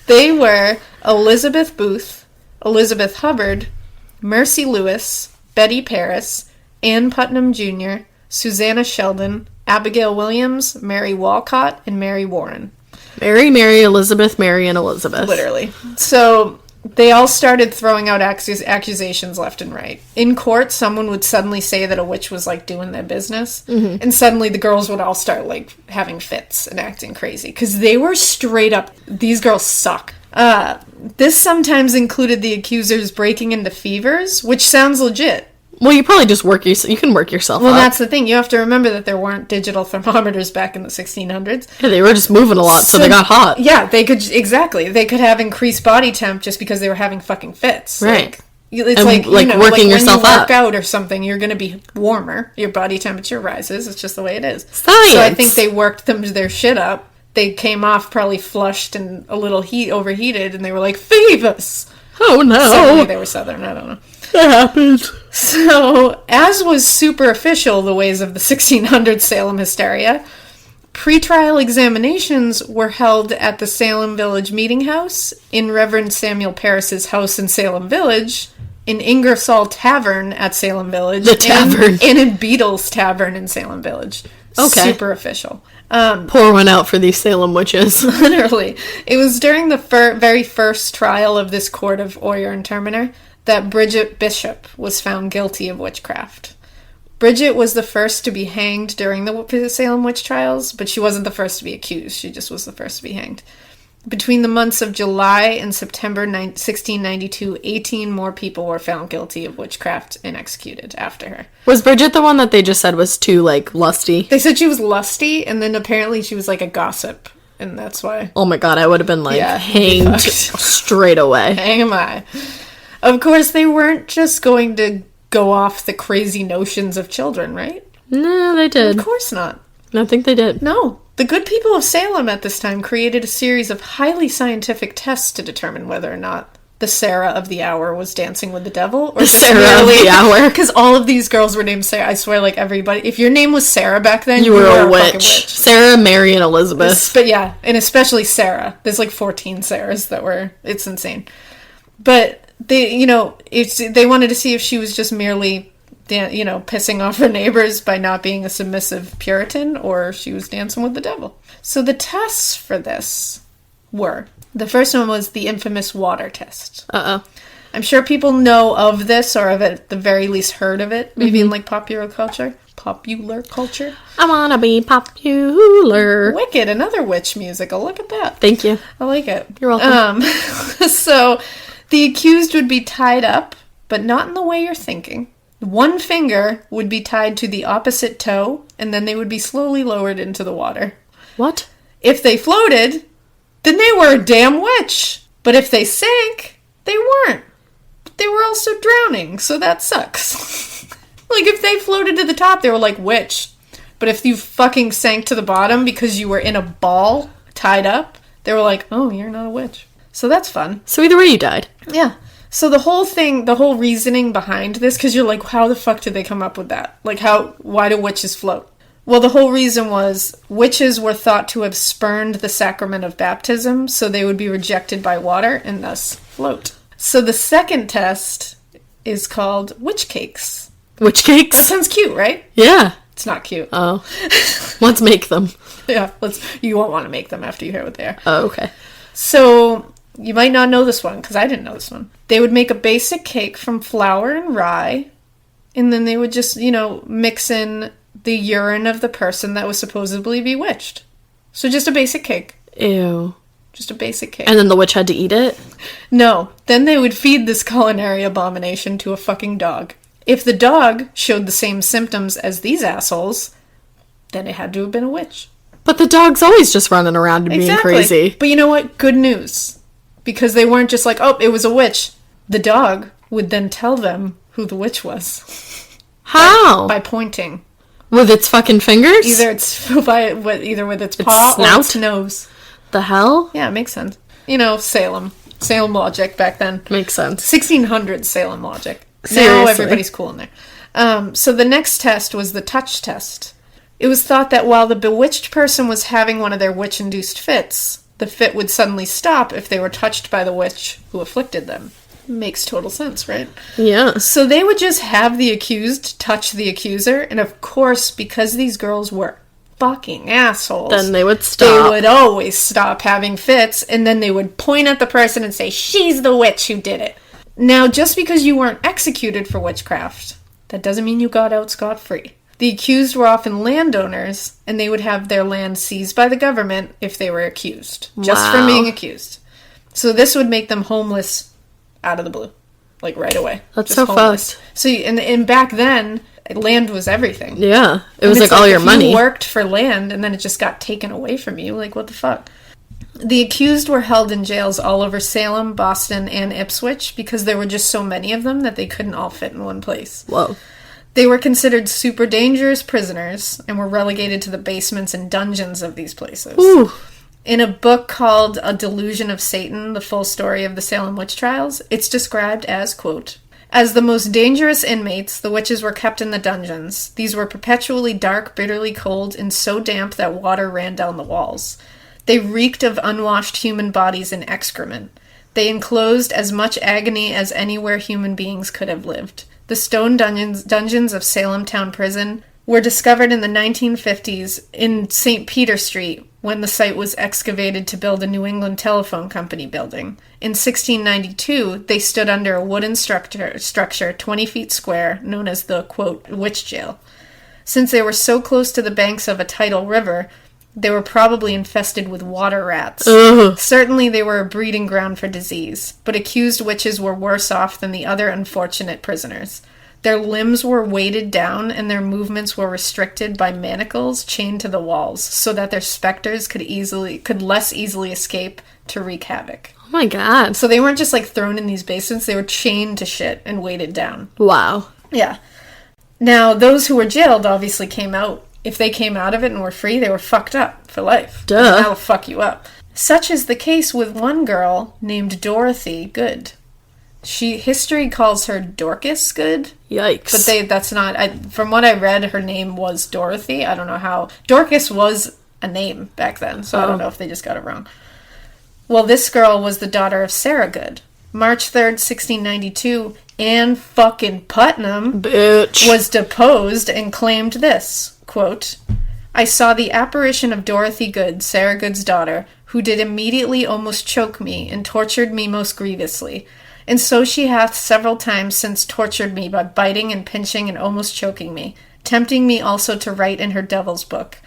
They were Elizabeth Booth, Elizabeth Hubbard, Mercy Lewis, Betty Paris, Ann Putnam Jr., Susanna Sheldon, Abigail Williams, Mary Walcott, and Mary Warren. Mary, Elizabeth, Mary, and Elizabeth. Literally. So they all started throwing out accusations left and right. In court, someone would suddenly say that a witch was, like, doing their business. Mm-hmm. And suddenly the girls would all start, like, having fits and acting crazy. Because they were straight up, these girls suck. This sometimes included the accusers breaking into fevers, which sounds legit. Well, you probably just you can work yourself Well, up. that's the thing. You have to remember that there weren't digital thermometers back in the 1600s. Yeah, they were just moving a lot, so they got hot. Yeah, they could, exactly. They could have increased body temp just because they were having fucking fits. Right. It's and, like, working like yourself when you up. work out or something, you're going to be warmer. Your body temperature rises. It's just the way it is. Science. So I think they worked their shit up. They came off probably flushed and a little overheated, and they were like, fevers! Oh, no. Certainly they were Southern, I don't know. That happened. So, as was super official the ways of the 1600s Salem hysteria, pretrial examinations were held at the Salem Village Meeting House, in Reverend Samuel Paris's house in Salem Village, in Ingersoll Tavern at Salem Village, The tavern. and in Beatles Tavern in Salem Village. Okay. Super official. Pour one out for these Salem witches. Literally. It was during the very first trial of this court of Oyer and Terminer that Bridget Bishop was found guilty of witchcraft. Bridget was the first to be hanged during the Salem witch trials, but she wasn't the first to be accused. She just was the first to be hanged. Between the months of July and September 1692, 18 more people were found guilty of witchcraft and executed after her. Was Bridget the one that they just said was too, lusty? They said she was lusty, and then apparently she was, a gossip, and that's why. Oh my god, I would have been, Yeah, hanged straight away. Hang am I. Of course, they weren't just going to go off the crazy notions of children, right? No, they did. Of course not. I think they did. No. The good people of Salem at this time created a series of highly scientific tests to determine whether or not the Sarah of the hour was dancing with the devil. Or the Sarah of the hour. Because all of these girls were named Sarah. I swear, everybody... If your name was Sarah back then, you were a fucking witch. witch. Sarah, Mary, and Elizabeth. But yeah, and especially Sarah. There's 14 Sarahs that were... It's insane. But they, they wanted to see if she was just merely... pissing off her neighbors by not being a submissive Puritan, or she was dancing with the devil. So the tests for this were... The first one was the infamous water test. Uh-oh. I'm sure people know of this, or have at the very least heard of it, maybe in popular culture. Popular culture. I wanna be popular. Wicked, another witch musical. Look at that. Thank you. I like it. You're welcome. So the accused would be tied up, but not in the way you're thinking. One finger would be tied to the opposite toe, and then they would be slowly lowered into the water. What? If they floated, then they were a damn witch. But if they sank, they weren't. But they were also drowning, so that sucks. If they floated to the top, they were like, witch. But if you fucking sank to the bottom because you were in a ball tied up, they were like, oh, you're not a witch. So that's fun. So either way, you died. Yeah. So the whole reasoning behind this, because you're like, how the fuck did they come up with that? Why do witches float? Well, the whole reason was witches were thought to have spurned the sacrament of baptism, so they would be rejected by water and thus float. So the second test is called witch cakes. Witch cakes? Sounds cute, right? Yeah. It's not cute. Oh. Let's make them. Yeah, you won't want to make them after you hear what they are. Oh, okay. So... You might not know this one, because I didn't know this one. They would make a basic cake from flour and rye, and then they would just, mix in the urine of the person that was supposedly bewitched. So just a basic cake. Ew. Just a basic cake. And then the witch had to eat it? No. Then they would feed this culinary abomination to a fucking dog. If the dog showed the same symptoms as these assholes, then it had to have been a witch. But the dog's always just running around and being crazy. But you know what? Good news. Because they weren't just like, oh, it was a witch. The dog would then tell them who the witch was. How? By pointing. With its fucking fingers? Either with its paw snout? or its nose. The hell? Yeah, it makes sense. You know, Salem logic back then. Makes sense. 1600 Salem logic. Seriously. Now everybody's cool in there. So the next test was the touch test. It was thought that while the bewitched person was having one of their witch-induced fits, the fit would suddenly stop if they were touched by the witch who afflicted them. Makes total sense, right? Yeah. So they would just have the accused touch the accuser, and of course, because these girls were fucking assholes, Then they would stop. They would always stop having fits, and then they would point at the person and say, she's the witch who did it. Now, just because you weren't executed for witchcraft, that doesn't mean you got out scot-free. The accused were often landowners, and they would have their land seized by the government if they were accused. Just from being accused. So this would make them homeless out of the blue. Like, right away. That's Just so homeless. fucked. So, and back then, land was everything. Yeah. It was And it's like all your if money. you worked for land, and then it just got taken away from you. Like, what the fuck? The accused were held in jails all over Salem, Boston, and Ipswich because there were just so many of them that they couldn't all fit in one place. Whoa. They were considered super dangerous prisoners and were relegated to the basements and dungeons of these places. Ooh. In a book called A Delusion of Satan, the full story of the Salem Witch Trials, it's described as, quote, as the most dangerous inmates, the witches were kept in the dungeons. These were perpetually dark, bitterly cold, and so damp that water ran down the walls. They reeked of unwashed human bodies and excrement. They enclosed as much agony as anywhere human beings could have lived. The stone dungeons of Salem Town Prison were discovered in the 1950s in St. Peter Street when the site was excavated to build a New England Telephone Company building. In 1692, they stood under a wooden structure 20 feet square known as the, quote, witch jail. Since they were so close to the banks of a tidal river, they were probably infested with water rats. Ugh. Certainly they were a breeding ground for disease, but accused witches were worse off than the other unfortunate prisoners. Their limbs were weighted down and their movements were restricted by manacles chained to the walls so that their specters could less easily escape to wreak havoc. Oh my god. So they weren't just like thrown in these basements, they were chained to shit and weighted down. Wow. Yeah. Now, those who were jailed obviously came out. If they came out of it and were free, they were fucked up for life. Duh. That'll fuck you up. Such is the case with one girl named Dorothy Good. History calls her Dorcas Good. Yikes. But that's not, from what I read, her name was Dorothy. I don't know how. Dorcas was a name back then, so I don't know if they just got it wrong. Well, this girl was the daughter of Sarah Good. March 3rd, 1692, Anne fucking Putnam Bitch. was deposed and claimed this, quote, I saw the apparition of Dorothy Good, Sarah Good's daughter, who did immediately almost choke me and tortured me most grievously. And so she hath several times since tortured me by biting and pinching and almost choking me, tempting me also to write in her devil's book.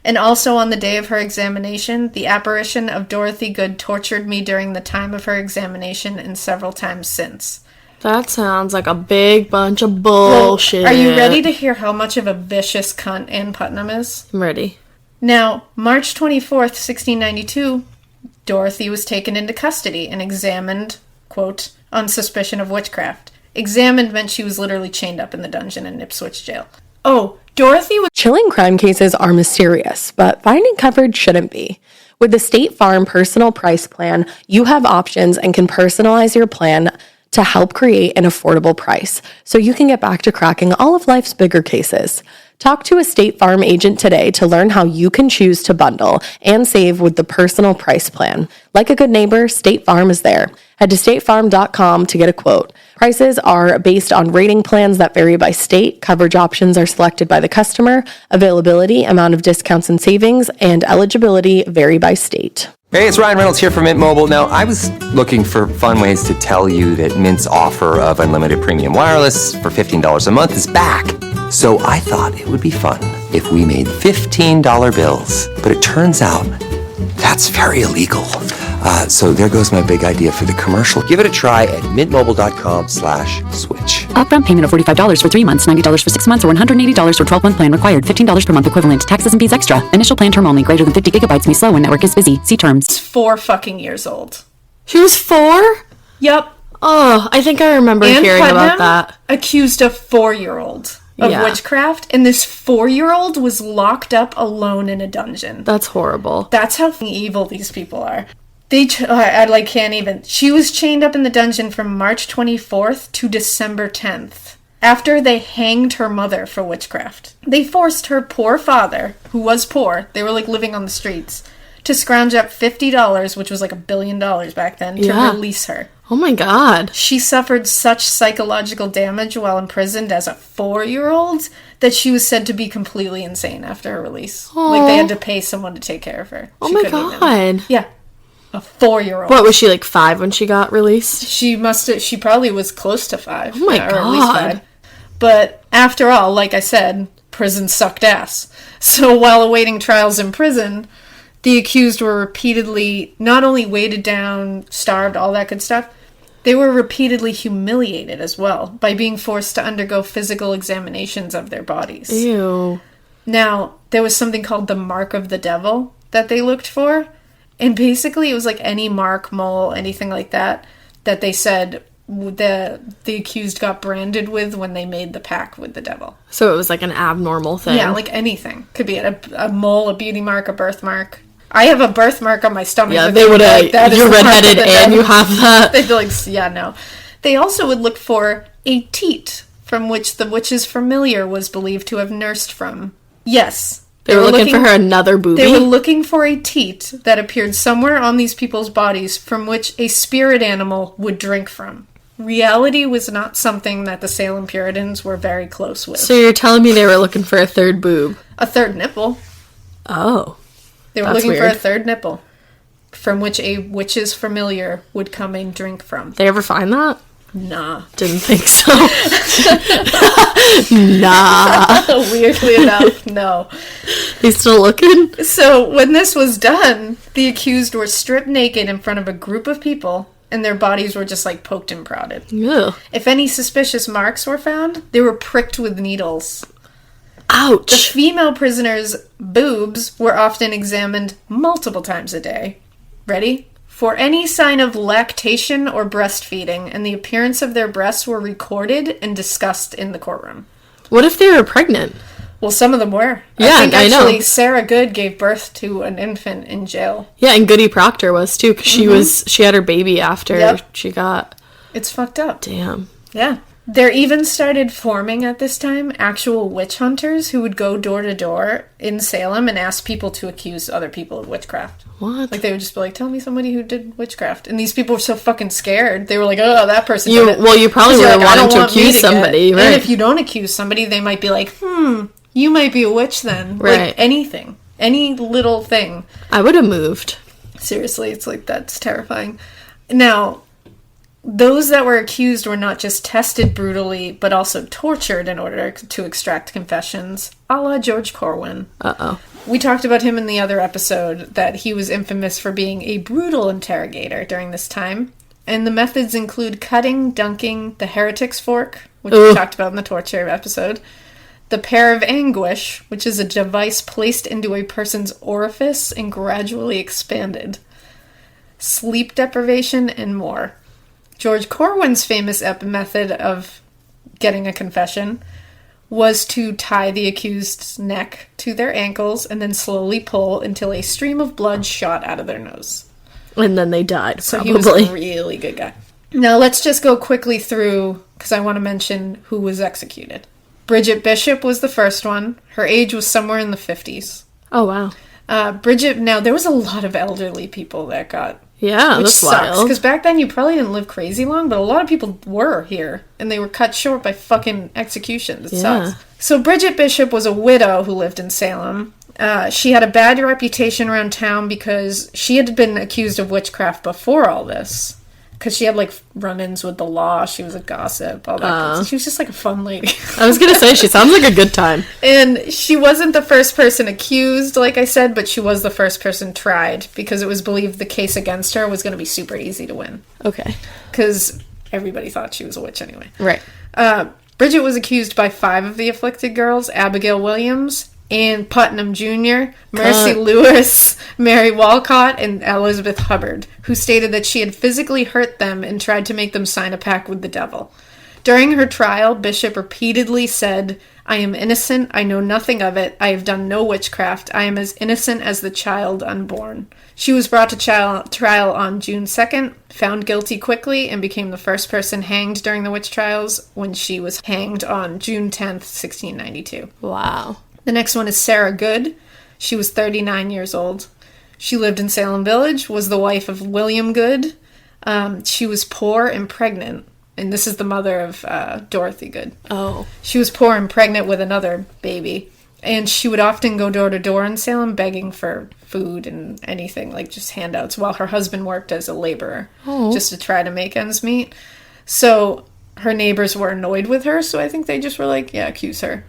And also on the day of her examination, the apparition of Dorothy Good tortured me during the time of her examination and several times since. That sounds like a big bunch of bullshit. Well, are you ready to hear how much of a vicious cunt Anne Putnam is? I'm ready. Now, March 24th, 1692, Dorothy was taken into custody and examined, quote, on suspicion of witchcraft. Examined meant she was literally chained up in the dungeon in Ipswich jail. Oh, Dorothy was... Chilling crime cases are mysterious, but finding coverage shouldn't be. With the State Farm Personal Price Plan, you have options and can personalize your plan to help create an affordable price so you can get back to cracking all of life's bigger cases. Talk to a State Farm agent today to learn how you can choose to bundle and save with the Personal Price Plan. Like a good neighbor, State Farm is there. Head to statefarm.com to get a quote. Prices are based on rating plans that vary by state. Coverage options are selected by the customer. Availability, amount of discounts and savings, and eligibility vary by state. Hey, it's Ryan Reynolds here from Mint Mobile. Now, I was looking for fun ways to tell you that Mint's offer of unlimited premium wireless for $15 a month is back. So I thought it would be fun if we made $15 bills. But it turns out that's very illegal. So there goes my big idea for the commercial. Give it a try at mintmobile.com/switch. Upfront payment of $45 for 3 months, $90 for 6 months, or $180 for 12-month plan required. $15 per month equivalent. Taxes and fees extra. Initial plan term only. Greater than 50 gigabytes may slow when network is busy. See terms. 4 fucking years old. She was 4? Yep. Oh, I think I remember hearing about that. Accused a 4-year-old of witchcraft, and this 4-year-old was locked up alone in a dungeon. That's horrible. That's how evil these people are. I can't even. She was chained up in the dungeon from March 24th to December 10th. After they hanged her mother for witchcraft. They forced her poor father, who was poor, they were like living on the streets, to scrounge up $50, which was like $1 billion back then, to release her. Oh my god. She suffered such psychological damage while imprisoned as a 4-year-old that she was said to be completely insane after her release. Aww. Like they had to pay someone to take care of her. Oh my god. Yeah. A 4-year-old. What, was she like 5 when she got released? She probably was close to 5. Oh my god. Or at least 5. But after all, like I said, prison sucked ass. So while awaiting trials in prison, the accused were repeatedly not only weighted down, starved, all that good stuff, they were repeatedly humiliated as well by being forced to undergo physical examinations of their bodies. Ew. Now, there was something called the mark of the devil that they looked for. And basically, it was like any mark, mole, anything like that they said the accused got branded with when they made the pact with the devil. So it was like an abnormal thing. Yeah, like anything. Could be a mole, a beauty mark, a birthmark. I have a birthmark on my stomach. Yeah, they would have, you're redheaded and you have that. They'd be like, yeah, no. They also would look for a teat from which the witch's familiar was believed to have nursed from. Yes. They were looking for her another boobie? They were looking for a teat that appeared somewhere on these people's bodies from which a spirit animal would drink from. Reality was not something that the Salem Puritans were very close with. So you're telling me they were looking for a third boob? A third nipple. Oh. They were looking for a third nipple from which a witch's familiar would come and drink from. They ever find that? Nah. Didn't think so. Nah. Weirdly enough, no. He's still looking? So when this was done, the accused were stripped naked in front of a group of people, and their bodies were just like poked and prodded. Ew. If any suspicious marks were found, they were pricked with needles. Ouch. The female prisoners' boobs were often examined multiple times a day. Ready? For any sign of lactation or breastfeeding, and the appearance of their breasts were recorded and discussed in the courtroom. What if they were pregnant? Well, some of them were. Yeah, I think actually know. Sarah Good gave birth to an infant in jail. Yeah, and Goody Proctor was too, because she had her baby after she got... It's fucked up. Damn. Yeah. There even started forming at this time actual witch hunters who would go door to door in Salem and ask people to accuse other people of witchcraft. What? Like, they would just be like, tell me somebody who did witchcraft. And these people were so fucking scared. They were like, oh, that person did it. Well, you probably would have wanted to accuse somebody, right? And if you don't accuse somebody, they might be like, you might be a witch then. Right. Like, anything. Any little thing. I would have moved. Seriously, it's like, that's terrifying. Now, those that were accused were not just tested brutally, but also tortured in order to extract confessions, a la George Corwin. Uh-oh. We talked about him in the other episode, that he was infamous for being a brutal interrogator during this time. And the methods include cutting, dunking, the heretic's fork, which we talked about in the torture episode, the pear of anguish, which is a device placed into a person's orifice and gradually expanded, sleep deprivation, and more. George Corwin's famous method of getting a confession was to tie the accused's neck to their ankles and then slowly pull until a stream of blood shot out of their nose. And then they died, So probably. he was a really good guy. Now let's just go quickly through, because I want to mention who was executed. Bridget Bishop was the first one. Her age was somewhere in the 50s. Oh, wow. Bridget, now there was a lot of elderly people that got... Yeah, which that's sucks, wild. because back then you probably didn't live crazy long, but a lot of people were here, and they were cut short by fucking executions. It sucks. So Bridget Bishop was a widow who lived in Salem. She had a bad reputation around town because she had been accused of witchcraft before all this. because she had like run-ins with the law. She was a gossip, all that. She was just like a fun lady. I was gonna say, she sounds like a good time. And she wasn't the first person accused, like I said, but she was the first person tried because it was believed the case against her was going to be super easy to win. Okay. Because everybody thought she was a witch anyway. Right. Bridget was accused by 5 of the afflicted girls: Abigail Williams, Ann Putnam Jr., Mercy Lewis, Mary Walcott, and Elizabeth Hubbard, who stated that she had physically hurt them and tried to make them sign a pact with the devil. During her trial, Bishop repeatedly said, "I am innocent. I know nothing of it. I have done no witchcraft. I am as innocent as the child unborn." She was brought to trial on June 2nd, found guilty quickly, and became the first person hanged during the witch trials when she was hanged on June 10th, 1692. Wow. The next one is Sarah Good. She was 39 years old. She lived in Salem Village, was the wife of William Good. She was poor and pregnant, and this is the mother of Dorothy Good. Oh. She was poor and pregnant with another baby, and she would often go door to door in Salem begging for food and anything, like just handouts, while her husband worked as a laborer, just to try to make ends meet. So her neighbors were annoyed with her, so I think they just were like, yeah, accuse her.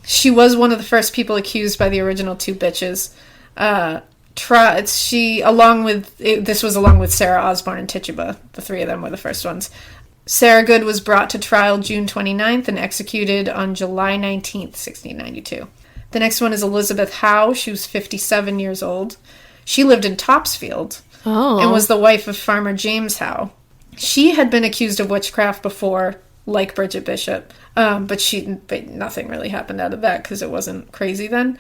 She was one of the first people accused by the original 2 bitches. This was along with Sarah Osborne and Tituba. The 3 of them were the first ones. Sarah Good was brought to trial June 29th and executed on July 19th, 1692. The next one is Elizabeth Howe. She was 57 years old. She lived in Topsfield and was the wife of Farmer James Howe. She had been accused of witchcraft before, like Bridget Bishop, but nothing really happened out of that because it wasn't crazy then.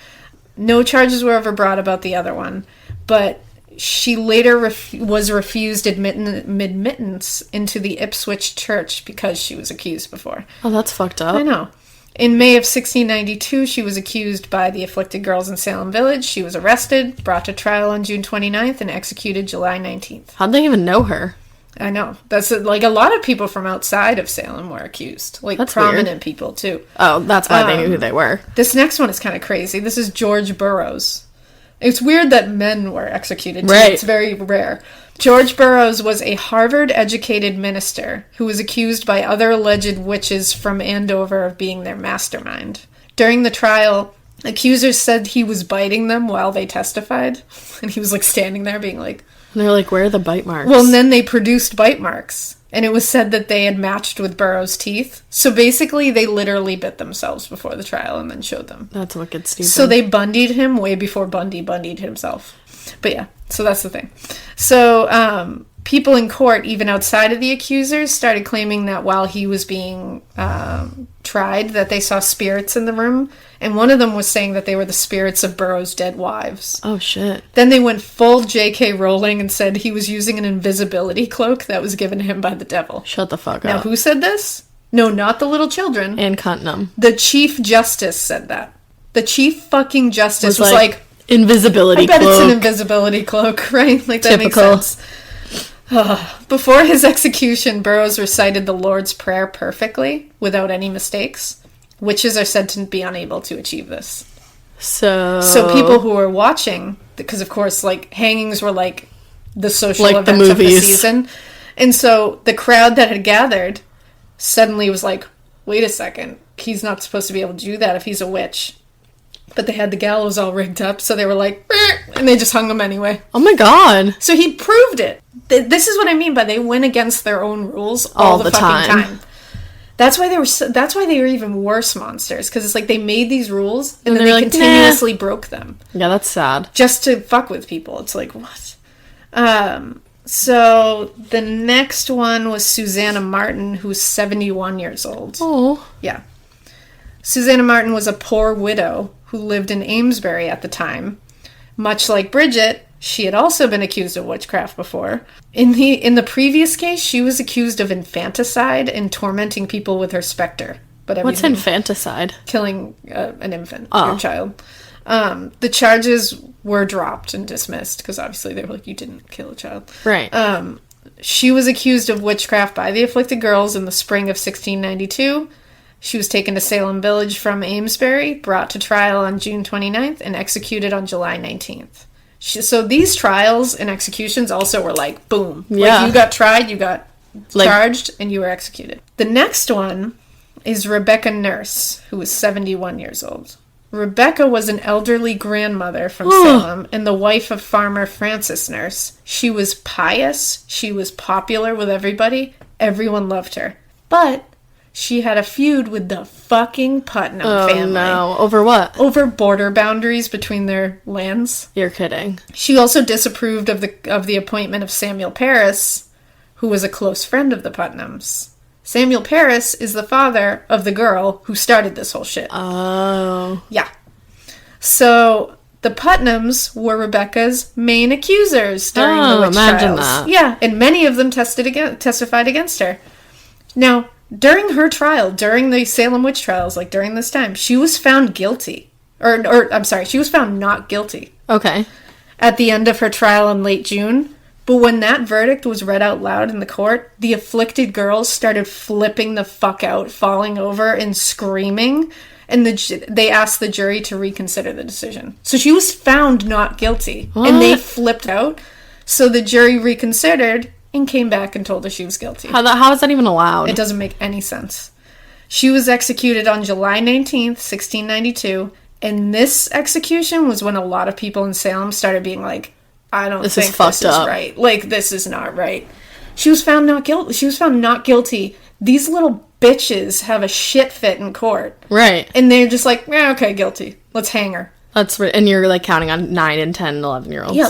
No charges were ever brought about the other one, but she later was refused admittance into the Ipswich church because she was accused before. Oh, that's fucked up. I know. In May of 1692, she was accused by the afflicted girls in Salem Village. She was arrested, brought to trial on June 29th, and executed July 19th. How'd they even know her? I know. That's like a lot of people from outside of Salem were accused. Like that's prominent weird. People, too. Oh, that's why they knew who they were. This next one is kind of crazy. This is George Burroughs. It's weird that men were executed, too. Right. It's very rare. George Burroughs was a Harvard-educated minister who was accused by other alleged witches from Andover of being their mastermind. During the trial, accusers said he was biting them while they testified. And he was, like, standing there being like... And they're like, where are the bite marks? Well, and then they produced bite marks. And it was said that they had matched with Burroughs' teeth. So basically, they literally bit themselves before the trial and then showed them. That's wicked stupid. So they bundied him way before Bundy bundied himself. But yeah, so that's the thing. So people in court, even outside of the accusers, started claiming that while he was being tried, that they saw spirits in the room. And one of them was saying that they were the spirits of Burroughs' dead wives. Oh, shit. Then they went full J.K. Rowling and said he was using an invisibility cloak that was given to him by the devil. Shut the fuck Now, up. who said this? No, not the little children. And Cunningham. The Chief Justice said that. The Chief fucking Justice was like invisibility cloak. I bet cloak. it's an invisibility cloak, right? Like, that Typical. makes sense. Before his execution, Burroughs recited the Lord's Prayer perfectly, without any mistakes. Witches are said to be unable to achieve this. So people who were watching, because of course, like, hangings were like the social like event the of the movies. season. And so the crowd that had gathered suddenly was like, wait a second, he's not supposed to be able to do that if he's a witch. But they had the gallows all rigged up, so they were like, and they just hung him anyway. Oh my god. So he proved it. This is what I mean by they went against their own rules all the fucking time. That's why they were even worse monsters, because it's like they made these rules and then they like, continuously broke them. Yeah, that's sad. Just to fuck with people. It's like, what? So the next one was Susanna Martin, who's 71 years old. Oh. Yeah. Susanna Martin was a poor widow who lived in Amesbury at the time. Much like Bridget, she had also been accused of witchcraft before. In the previous case, she was accused of infanticide and tormenting people with her specter. But What's infanticide? Killing an infant, your child. The charges were dropped and dismissed because obviously they were like, you didn't kill a child. Right. She was accused of witchcraft by the afflicted girls in the spring of 1692. She was taken to Salem Village from Amesbury, brought to trial on June 29th, and executed on July 19th. So these trials and executions also were like, boom. Yeah. Like, you got tried, you got charged, and you were executed. The next one is Rebecca Nurse, who was 71 years old. Rebecca was an elderly grandmother from Salem and the wife of farmer Francis Nurse. She was pious. She was popular with everybody. Everyone loved her. But she had a feud with the fucking Putnam family. No. Over what? Over border boundaries between their lands. You're kidding. She also disapproved of the appointment of Samuel Parris, who was a close friend of the Putnams. Samuel Parris is the father of the girl who started this whole shit. Oh. Yeah. So the Putnams were Rebecca's main accusers during the witch imagine trials. that. Yeah, and many of them testified against her. Now, during her trial, during the Salem Witch Trials, like during this time, she was found guilty. Or I'm sorry, she was found not guilty Okay. at the end of her trial in late June. But when that verdict was read out loud in the court, the afflicted girls started flipping the fuck out, falling over and screaming, and they asked the jury to reconsider the decision. So she was found not guilty, and they flipped out. So the jury reconsidered and came back and told her she was guilty. How is that even allowed? It doesn't make any sense. She was executed on July 19th, 1692, and this execution was when a lot of people in Salem started being like, I don't think this is right. Like, this is not right. She was found not guilty. She was found not guilty. These little bitches have a shit fit in court. Right. And they're just like, yeah, okay, guilty. Let's hang her. And you're like counting on 9 and 10 and 11-year-olds. Yeah,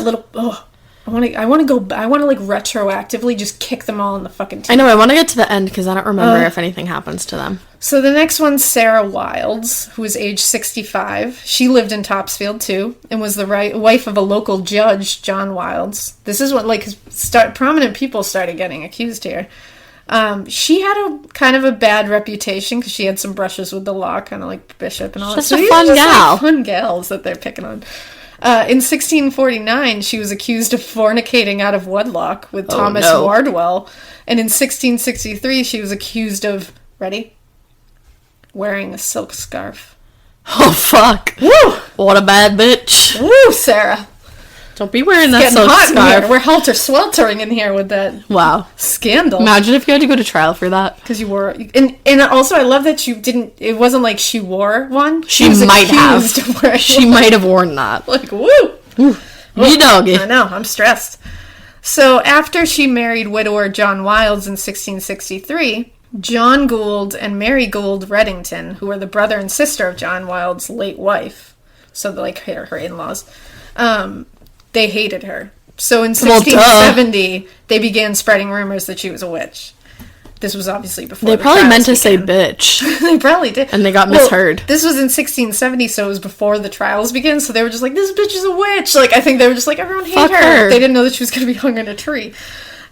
I want to like retroactively just kick them all in the fucking teeth. I know, I want to get to the end because I don't remember if anything happens to them. So the next one's Sarah Wilds, who was age 65. She lived in Topsfield too, and was the wife of a local judge, John Wilds. This is when prominent people started getting accused here. She had a kind of a bad reputation because she had some brushes with the law, kind of like Bishop and all that. Just a fun gal. Like fun gals that they're picking on. In 1649, she was accused of fornicating out of wedlock with Thomas Wardwell. And in 1663, she was accused of, ready? Wearing a silk scarf. Oh, fuck. Woo! What a bad bitch. Woo, Sarah. Don't be wearing that Getting silk hot in scarf. here. We're helter-sweltering in here with that scandal. Imagine if you had to go to trial for that. Because you wore... And also, I love that you didn't... It wasn't like she wore one. She was might have. accused of wearing She one. might have worn that. Like, woo! You doggy. I know, I'm stressed. So after she married widower John Wilds in 1663, John Gould and Mary Gould Reddington, who were the brother and sister of John Wilds' late wife, so like her in-laws, they hated her. So in 1670, they began spreading rumors that she was a witch. This was obviously before They the probably trials meant to say began. bitch. They probably did. And they got misheard. This was in 1670, so it was before the trials began, so they were just like, this bitch is a witch! Like, I think they were just like, everyone hate Fuck her. They didn't know that she was going to be hung in a tree.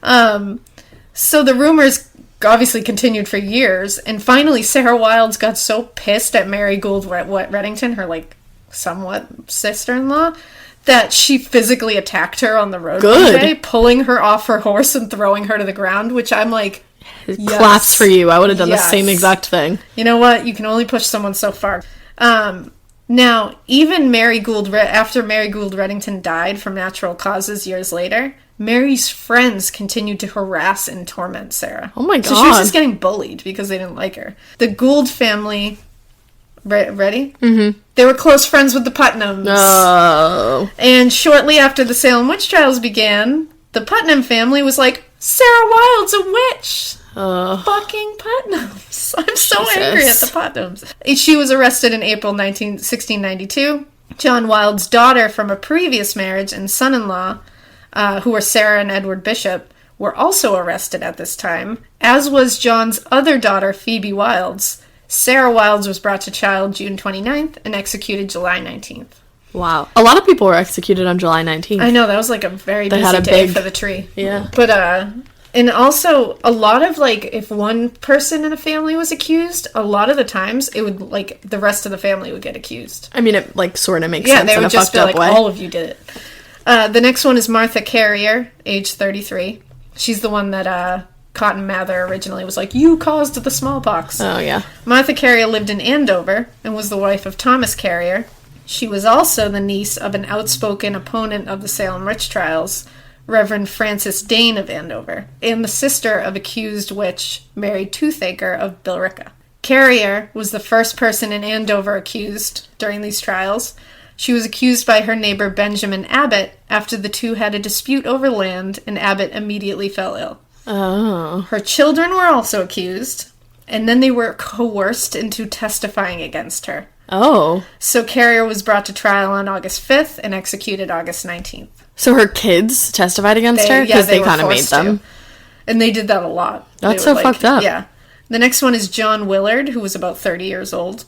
So the rumors obviously continued for years, and finally Sarah Wilds got so pissed at Mary Gould Reddington, her, like, somewhat sister-in-law, that she physically attacked her on the road one day, pulling her off her horse and throwing her to the ground, which I'm like... Yes. Claps for you. I would have done the same exact thing. You know what? You can only push someone so far. Now, even Mary Gould, after Mary Gould Reddington died from natural causes years later, Mary's friends continued to harass and torment Sarah. Oh my god. So she was just getting bullied because they didn't like her. The Gould family... Ready? Mm-hmm. They were close friends with the Putnams. Oh. And shortly after the Salem Witch Trials began, the Putnam family was like, Sarah Wilde's a witch! Fucking Putnams. I'm so angry at the Putnams. She was arrested in April 1692. John Wilde's daughter from a previous marriage and son-in-law, who were Sarah and Edward Bishop, were also arrested at this time, as was John's other daughter, Phoebe Wildes. Sarah Wildes was brought to trial June 29th and executed July 19th. Wow. A lot of people were executed on July 19th. I know, that was like a very busy day for the tree. Yeah. But, and also, a lot of, like, if one person in a family was accused, a lot of the times, it would, like, the rest of the family would get accused. I mean, it, like, sort of makes sense in they would a just fucked be up like, way. all of you did it. The next one is Martha Carrier, age 33. She's the one that, Cotton Mather originally was like, you caused the smallpox. Oh, yeah. Martha Carrier lived in Andover and was the wife of Thomas Carrier. She was also the niece of an outspoken opponent of the Salem Witch Trials, Reverend Francis Dane of Andover, and the sister of accused witch Mary Toothaker of Billerica. Carrier was the first person in Andover accused during these trials. She was accused by her neighbor Benjamin Abbott after the two had a dispute over land, and Abbott immediately fell ill. Oh. Her children were also accused, and then they were coerced into testifying against her. Oh. So Carrier was brought to trial on August 5th and executed August 19th. So her kids testified against her? Because they were kind of made forced them. to. And they did that a lot. That's They were so fucked up. Yeah. The next one is John Willard, who was about 30 years old.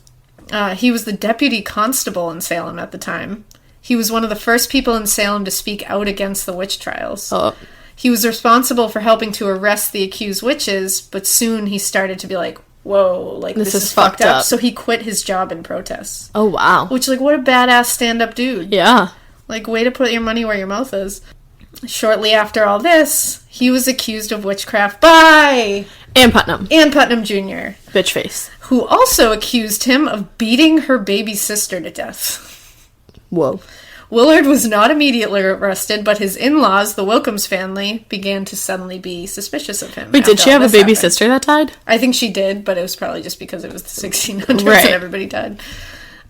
He was the deputy constable in Salem at the time. He was one of the first people in Salem to speak out against the witch trials. Oh. He was responsible for helping to arrest the accused witches, but soon he started to be like, whoa, like, this is fucked up. So he quit his job in protest. Oh, wow. Which, like, what a badass stand-up dude. Yeah. Like, way to put your money where your mouth is. Shortly after all this, he was accused of witchcraft by Ann Putnam. Ann Putnam Jr., Bitch face. who also accused him of beating her baby sister to death. Whoa. Willard was not immediately arrested, but his in-laws, the Wilkins family, began to suddenly be suspicious of him. Wait, did after she all have a this baby happened. sister that died? I think she did, but it was probably just because it was the 1600s Right. and everybody died.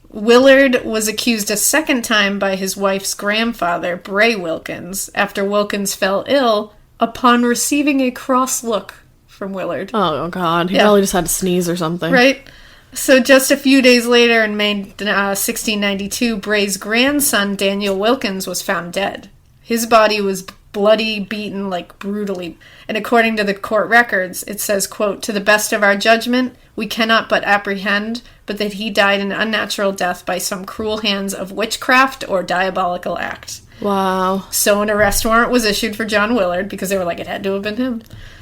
Willard was accused a second time by his wife's grandfather, Bray Wilkins, after Wilkins fell ill upon receiving a cross look from Willard. Oh, God. He Yeah. probably just had to sneeze or something. Right? So just a few days later, in May 1692, Bray's grandson, Daniel Wilkins, was found dead. His body was bloody, beaten, like brutally. And according to the court records, it says, quote, "To the best of our judgment, we cannot but apprehend, but that he died an unnatural death by some cruel hands of witchcraft or diabolical act." Wow. So an arrest warrant was issued for John Willard, because they were like, it had to have been him.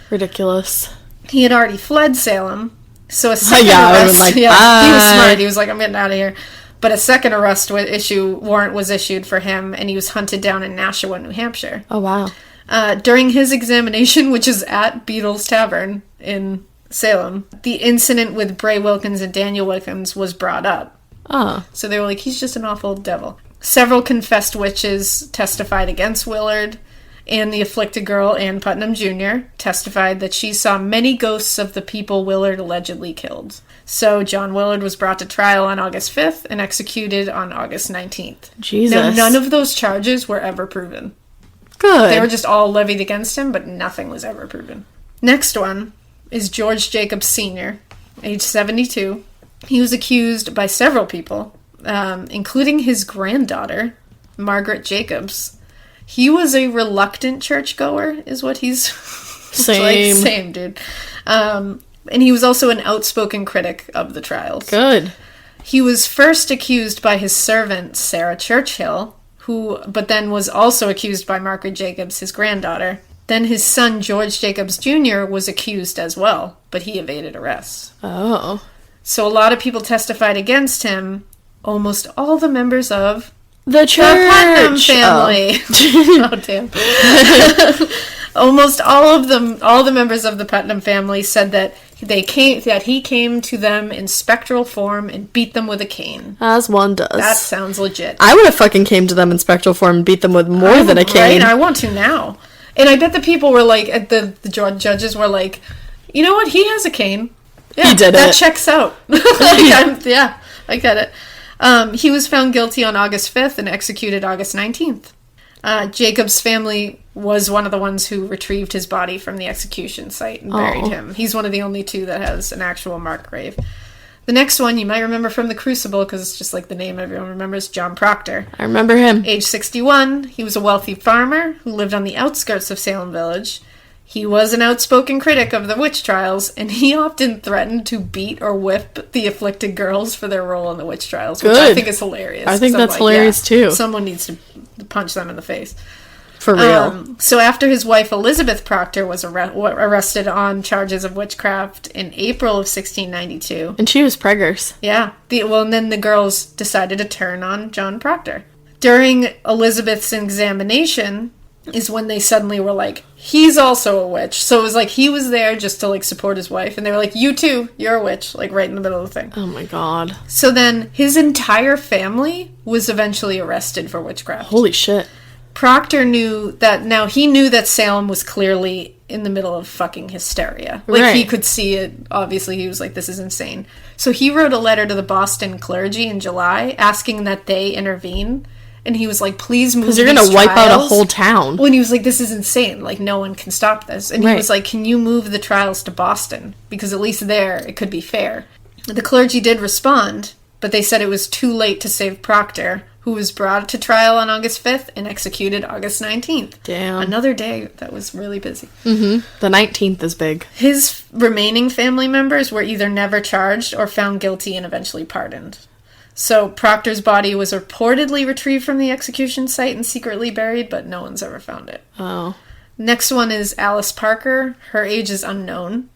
Ridiculous. He had already fled Salem, so a second Yeah, I would've arrest. been like, He was bye. smart. He was like, "I'm getting out of here." But a second arrest warrant was issued for him, and he was hunted down in Nashua, New Hampshire. Oh, wow. During his examination, which is at Beadle's Tavern in Salem, the incident with Bray Wilkins and Daniel Wilkins was brought up. Oh. So they were like, he's just an awful devil. Several confessed witches testified against Willard, and the afflicted girl, Ann Putnam Jr., testified that she saw many ghosts of the people Willard allegedly killed. So John Willard was brought to trial on August 5th and executed on August 19th. Jesus. Now, none of those charges were ever proven. Good. They were just all levied against him, but nothing was ever proven. Next one is George Jacobs Sr., age 72. He was accused by several people, including his granddaughter, Margaret Jacobs. He was a reluctant churchgoer, is what he's... Same. Same, dude. And he was also an outspoken critic of the trials. Good. He was first accused by his servant, Sarah Churchill, but then was also accused by Margaret Jacobs, his granddaughter. Then his son, George Jacobs Jr., was accused as well, but he evaded arrest. Oh. So a lot of people testified against him. Almost all the members of The church. the Putnam family. Oh, damn. Almost all the members of the Putnam family said that he came to them in spectral form and beat them with a cane. As one does. That sounds legit. I would have fucking came to them in spectral form and beat them with more than a cane. Right? I want to now. And I bet the people were like, the judges were like, you know what? He has a cane. Yeah, He did that it. checks out. Yeah, I get it. He was found guilty on August 5th and executed August 19th. Jacob's family was one of the ones who retrieved his body from the execution site and buried him. He's one of the only two that has an actual marked grave. The next one you might remember from The Crucible, because it's just like the name everyone remembers, John Proctor. I remember him. Age 61, he was a wealthy farmer who lived on the outskirts of Salem Village. He was an outspoken critic of the witch trials, and he often threatened to beat or whip the afflicted girls for their role in the witch trials, which I Good. think is hilarious. I think 'cause I'm that's hilarious, too. Someone needs to punch them in the face. For real. So after his wife Elizabeth Proctor was arrested on charges of witchcraft in April of 1692, And she was preggers. yeah. And then the girls decided to turn on John Proctor. During Elizabeth's examination, is when they suddenly were like, he's also a witch. So it was like he was there just to like support his wife, and they were like, you too, you're a witch, like right in the middle of the thing. Oh my god. So then his entire family was eventually arrested for witchcraft. Holy shit. Proctor knew that Salem was clearly in the middle of fucking hysteria. Like, Right. he could see it. Obviously, he was like, this is insane. So he wrote a letter to the Boston clergy in July asking that they intervene. And he was like, please move these Because you're going to wipe out a trials. whole town. When he was like, this is insane. Like, no one can stop this. And he Right. was like, can you move the trials to Boston? Because at least there, it could be fair. The clergy did respond, but they said it was too late to save Proctor, who was brought to trial on August 5th and executed August 19th. Damn. Another day that was really busy. The 19th is big. His remaining family members were either never charged or found guilty and eventually pardoned. So Proctor's body was reportedly retrieved from the execution site and secretly buried, but no one's ever found it. Oh. Next one is Alice Parker. Her age is unknown.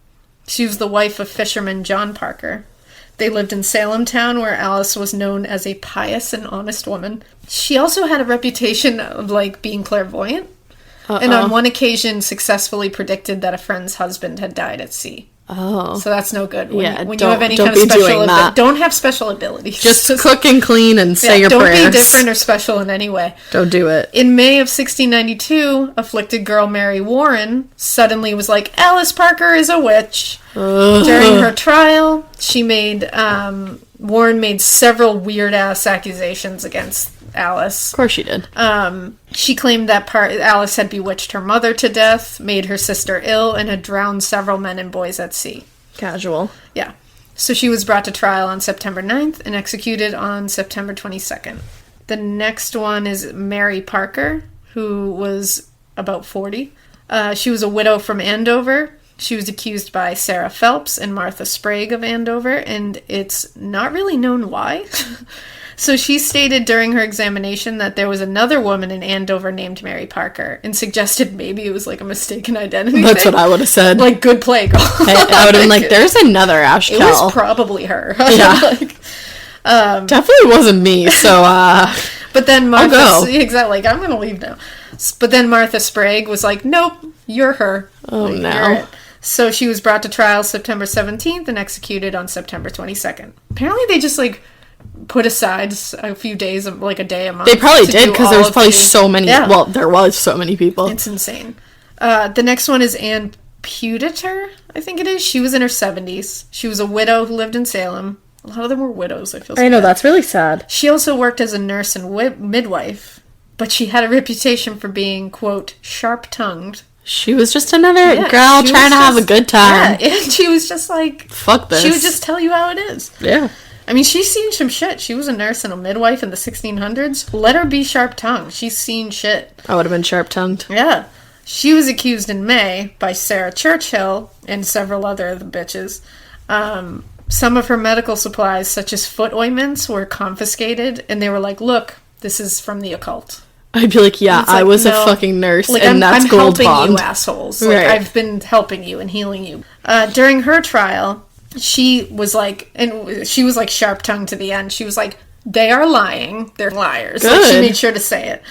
She was the wife of fisherman John Parker. They lived in Salem town, where Alice was known as a pious and honest woman. She also had a reputation of, like, being clairvoyant. And on one occasion successfully predicted that a friend's husband had died at sea. Oh. So that's no good. When, Yeah, when you don't- have any don't kind of be special doing that. don't have special abilities. Just cook and clean and say your don't prayers. be different or special in any way. Don't do it. In May of 1692, afflicted girl Mary Warren suddenly was like, Alice Parker is a witch. During her trial, she made Warren made several weird ass accusations against Alice. Of course she did. She claimed that Alice had bewitched her mother to death, made her sister ill, and had drowned several men and boys at sea. Casual. Yeah. So she was brought to trial on September 9th and executed on September 22nd. The next one is Mary Parker, who was about 40. She was a widow from Andover. She was accused by Sarah Phelps and Martha Sprague of Andover, and it's not really known why. So she stated during her examination that there was another woman in Andover named Mary Parker, and suggested maybe it was like a mistaken identity. That's thing. what I would have said. Like, good play, girl. I would have been like, there's another Ash It Kell. was probably her. Yeah. Like, Definitely wasn't me, so, but then Martha... go. Exactly, like, I'm going to leave now. But then Martha Sprague was like, nope, you're her. Oh, Like, no. you're it. So she was brought to trial September 17th and executed on September 22nd. Apparently they just, like, put aside a few days, like a day a month. they probably to did, do because there all was of probably these. so many, Yeah. well, there was so many people. It's insane. The next one is Anne Puditer, I think it is. She was in her 70s. She was a widow who lived in Salem. A lot of them were widows, I feel so bad. that's really sad. She also worked as a nurse and midwife, but she had a reputation for being, quote, sharp-tongued. She was just another Yeah, girl she trying to was have a just- good time. Yeah, and she was just like... Fuck this. She would just tell you how it is. Yeah. I mean, she's seen some shit. She was a nurse and a midwife in the 1600s. Let her be sharp-tongued. She's seen shit. I would have been sharp-tongued. Yeah. She was accused in May by Sarah Churchill and several other of the bitches. Some of her medical supplies, such as foot ointments, were confiscated, and they were like, look, this is from the occult. I'd be like, yeah, It's I like, was no. a fucking nurse, Like, and that's I'm gold helping bond. you, assholes. Like, Right. I've been helping you and healing you. During her trial, she was like, sharp-tongued to the end. She was like, they are lying. They're liars. Like, she Good. made sure to say it.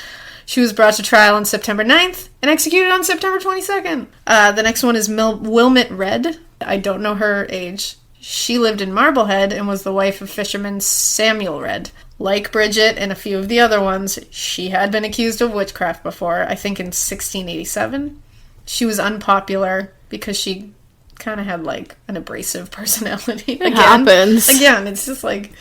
She was brought to trial on September 9th and executed on September 22nd. The next one is Wilmot Red. I don't know her age. She lived in Marblehead and was the wife of fisherman Samuel Red. Like Bridget and a few of the other ones, she had been accused of witchcraft before, I think in 1687. She was unpopular because she kind of had, like, an abrasive personality. It happens. Again, it's just like...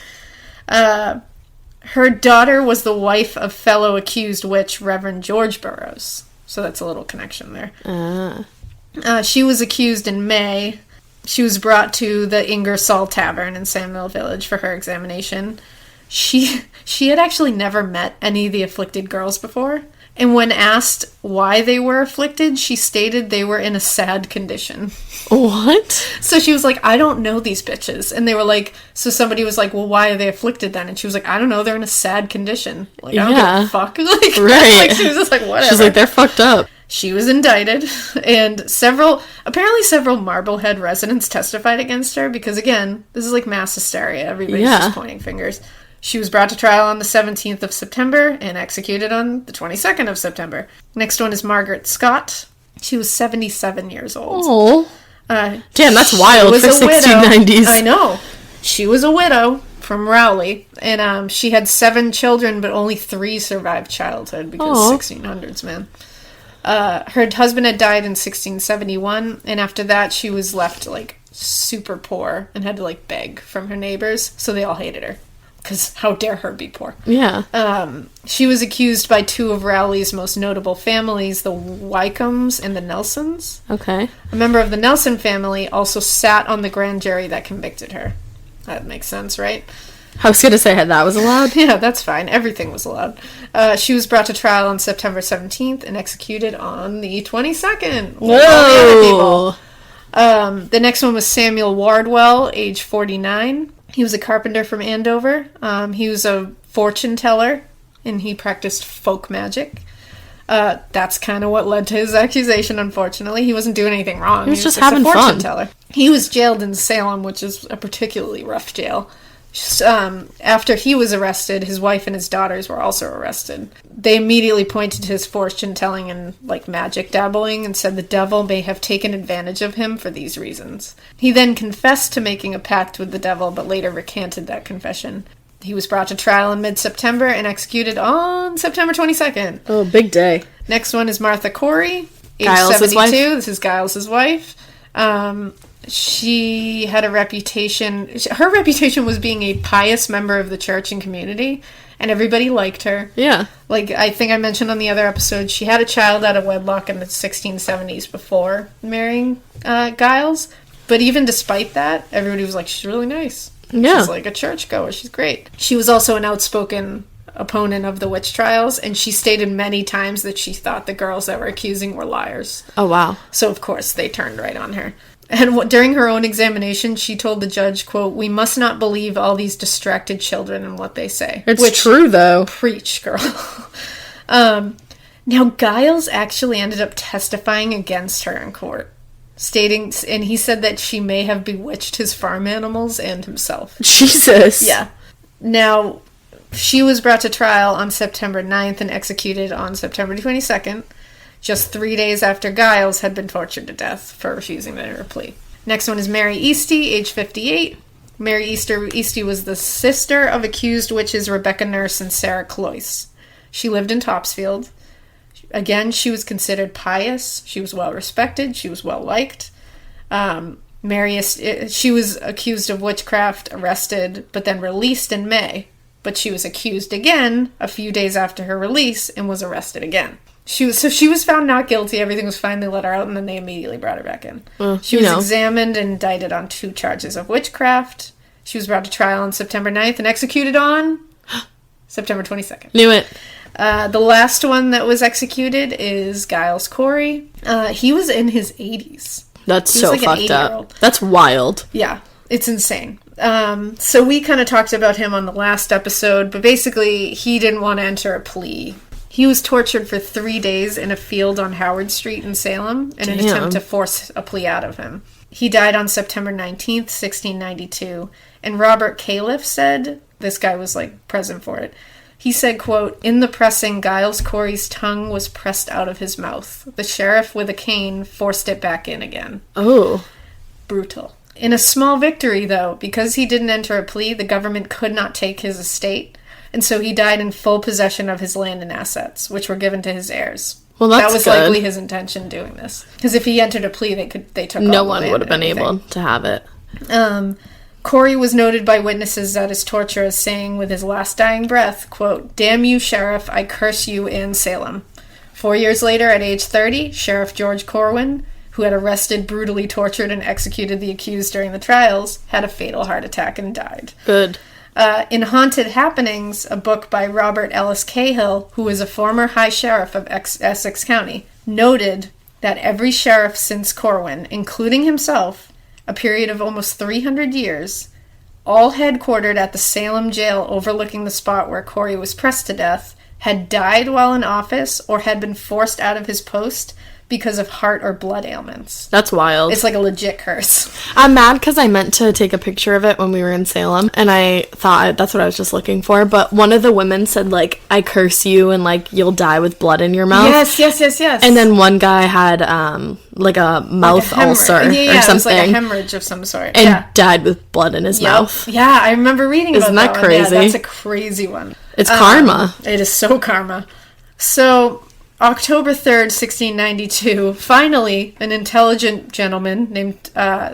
her daughter was the wife of fellow accused witch Reverend George Burroughs. So that's a little connection there. She was accused in May. She was brought to the Ingersoll Tavern in Sandmill Village for her examination. She had actually never met any of the afflicted girls before. And when asked why they were afflicted, she stated they were in a sad condition. What? So she was like, I don't know these bitches. And they were like, so somebody was like, well, why are they afflicted then? And she was like, I don't know, they're in a sad condition. Like, I don't Yeah. give a fuck. Like, Right. like, she was just like, whatever. She's like, they're fucked up. She was indicted, and apparently several Marblehead residents testified against her, because again, this is like mass hysteria. Everybody's Yeah. just pointing fingers. She was brought to trial on the 17th of September and executed on the 22nd of September. Next one is Margaret Scott. She was 77 years old. Oh. Damn, that's wild for 1690s. I know. She was a widow from Rowley, and she had 7 children, but only 3 survived childhood because 1600s, man. Her husband had died in 1671, and after that she was left, like, super poor and had to, like, beg from her neighbors, so they all hated her. Because how dare her be poor? Yeah. She was accused by 2 of Rowley's most notable families, the Wycombes and the Nelsons. Okay. A member of the Nelson family also sat on the grand jury that convicted her. That makes sense, right? I was going to say that was allowed. Yeah, that's fine. Everything was allowed. She was brought to trial on September 17th and executed on the 22nd. Whoa! The next one was Samuel Wardwell, age 49. He was a carpenter from Andover. He was a fortune teller, and he practiced folk magic. That's kind of what led to his accusation, unfortunately. He wasn't doing anything wrong. He was just having a fortune fun. teller. He was jailed in Salem, which is a particularly rough jail. Just, after he was arrested, his wife and his daughters were also arrested. They immediately pointed to his fortune telling and, like, magic dabbling and said the devil may have taken advantage of him for these reasons. He then confessed to making a pact with the devil, but later recanted that confession. He was brought to trial in mid-September and executed on September 22nd. Oh, big day. Next one is Martha Corey, age Giles' 72. wife? This is Giles' wife. She had a reputation. Her reputation was being a pious member of the church and community, and everybody liked her. Yeah. Like, I think I mentioned on the other episode, she had a child out of wedlock in the 1670s before marrying Giles. But even despite that, everybody was like, she's really nice. Yeah. She's like a churchgoer. She's great. She was also an outspoken opponent of the witch trials, and she stated many times that she thought the girls that were accusing were liars. Oh, wow. So, of course, they turned right on her. And during her own examination, she told the judge, quote, "We must not believe all these distracted children and what they say." It's true, though. Preach, girl. Now, Giles actually ended up testifying against her in court, stating, and he said that she may have bewitched his farm animals and himself. Jesus. Yeah. Now, she was brought to trial on September 9th and executed on September 22nd. Just 3 days after Giles had been tortured to death for refusing to enter a plea. Next one is Mary Eastie, age 58. Mary Eastie was the sister of accused witches Rebecca Nurse and Sarah Cloyce. She lived in Topsfield. Again, she was considered pious. She was well respected. She was well liked. She was accused of witchcraft, arrested, but then released in May. But she was accused again a few days after her release and was arrested again. She was found not guilty. Everything was fine. They let her out, and then they immediately brought her back in. She was examined and indicted on 2 charges of witchcraft. She was brought to trial on September 9th and executed on September 22nd. Knew it. The last one that was executed is Giles Corey. He was in his 80s. That's He was so like an fucked 80-year-old. up. That's wild. Yeah, it's insane. So we kind of talked about him on the last episode, but basically he didn't want to enter a plea. He was tortured for 3 days in a field on Howard Street in Salem in an attempt to force a plea out of him. He died on September 19th, 1692, and Robert Califf said, this guy was like present for it, he said, quote, "In the pressing, Giles Corey's tongue was pressed out of his mouth. The sheriff with a cane forced it back in again." Oh. Brutal. In a small victory, though, because he didn't enter a plea, the government could not take his estate, and so he died in full possession of his land and assets, which were given to his heirs. Well, that's that was good. likely his intention doing this, because if he entered a plea, they took No all the one land would have and been everything. able to have it. Corey was noted by witnesses at his torture as saying with his last dying breath, quote, "Damn you, Sheriff, I curse you and Salem." 4 years later, at age 30, Sheriff George Corwin, who had arrested, brutally tortured, and executed the accused during the trials, had a fatal heart attack and died. Good. In Haunted Happenings, a book by Robert Ellis Cahill, who was a former High Sheriff of Essex County, noted that every sheriff since Corwin, including himself, a period of almost 300 years, all headquartered at the Salem jail overlooking the spot where Corey was pressed to death, had died while in office or had been forced out of his post because of heart or blood ailments. That's wild. It's like a legit curse. I'm mad because I meant to take a picture of it when we were in Salem, and I thought that's what I was just looking for, but one of the women said, like, I curse you and, like, you'll die with blood in your mouth. Yes. And then one guy had, like a mouth ulcer or something. It was like a hemorrhage of some sort. And died with blood in his mouth. Yeah, I remember reading about that. Isn't that crazy? Yeah, that's a crazy one. It's karma. It is so karma. So, October 3rd, 1692, finally, an intelligent gentleman named,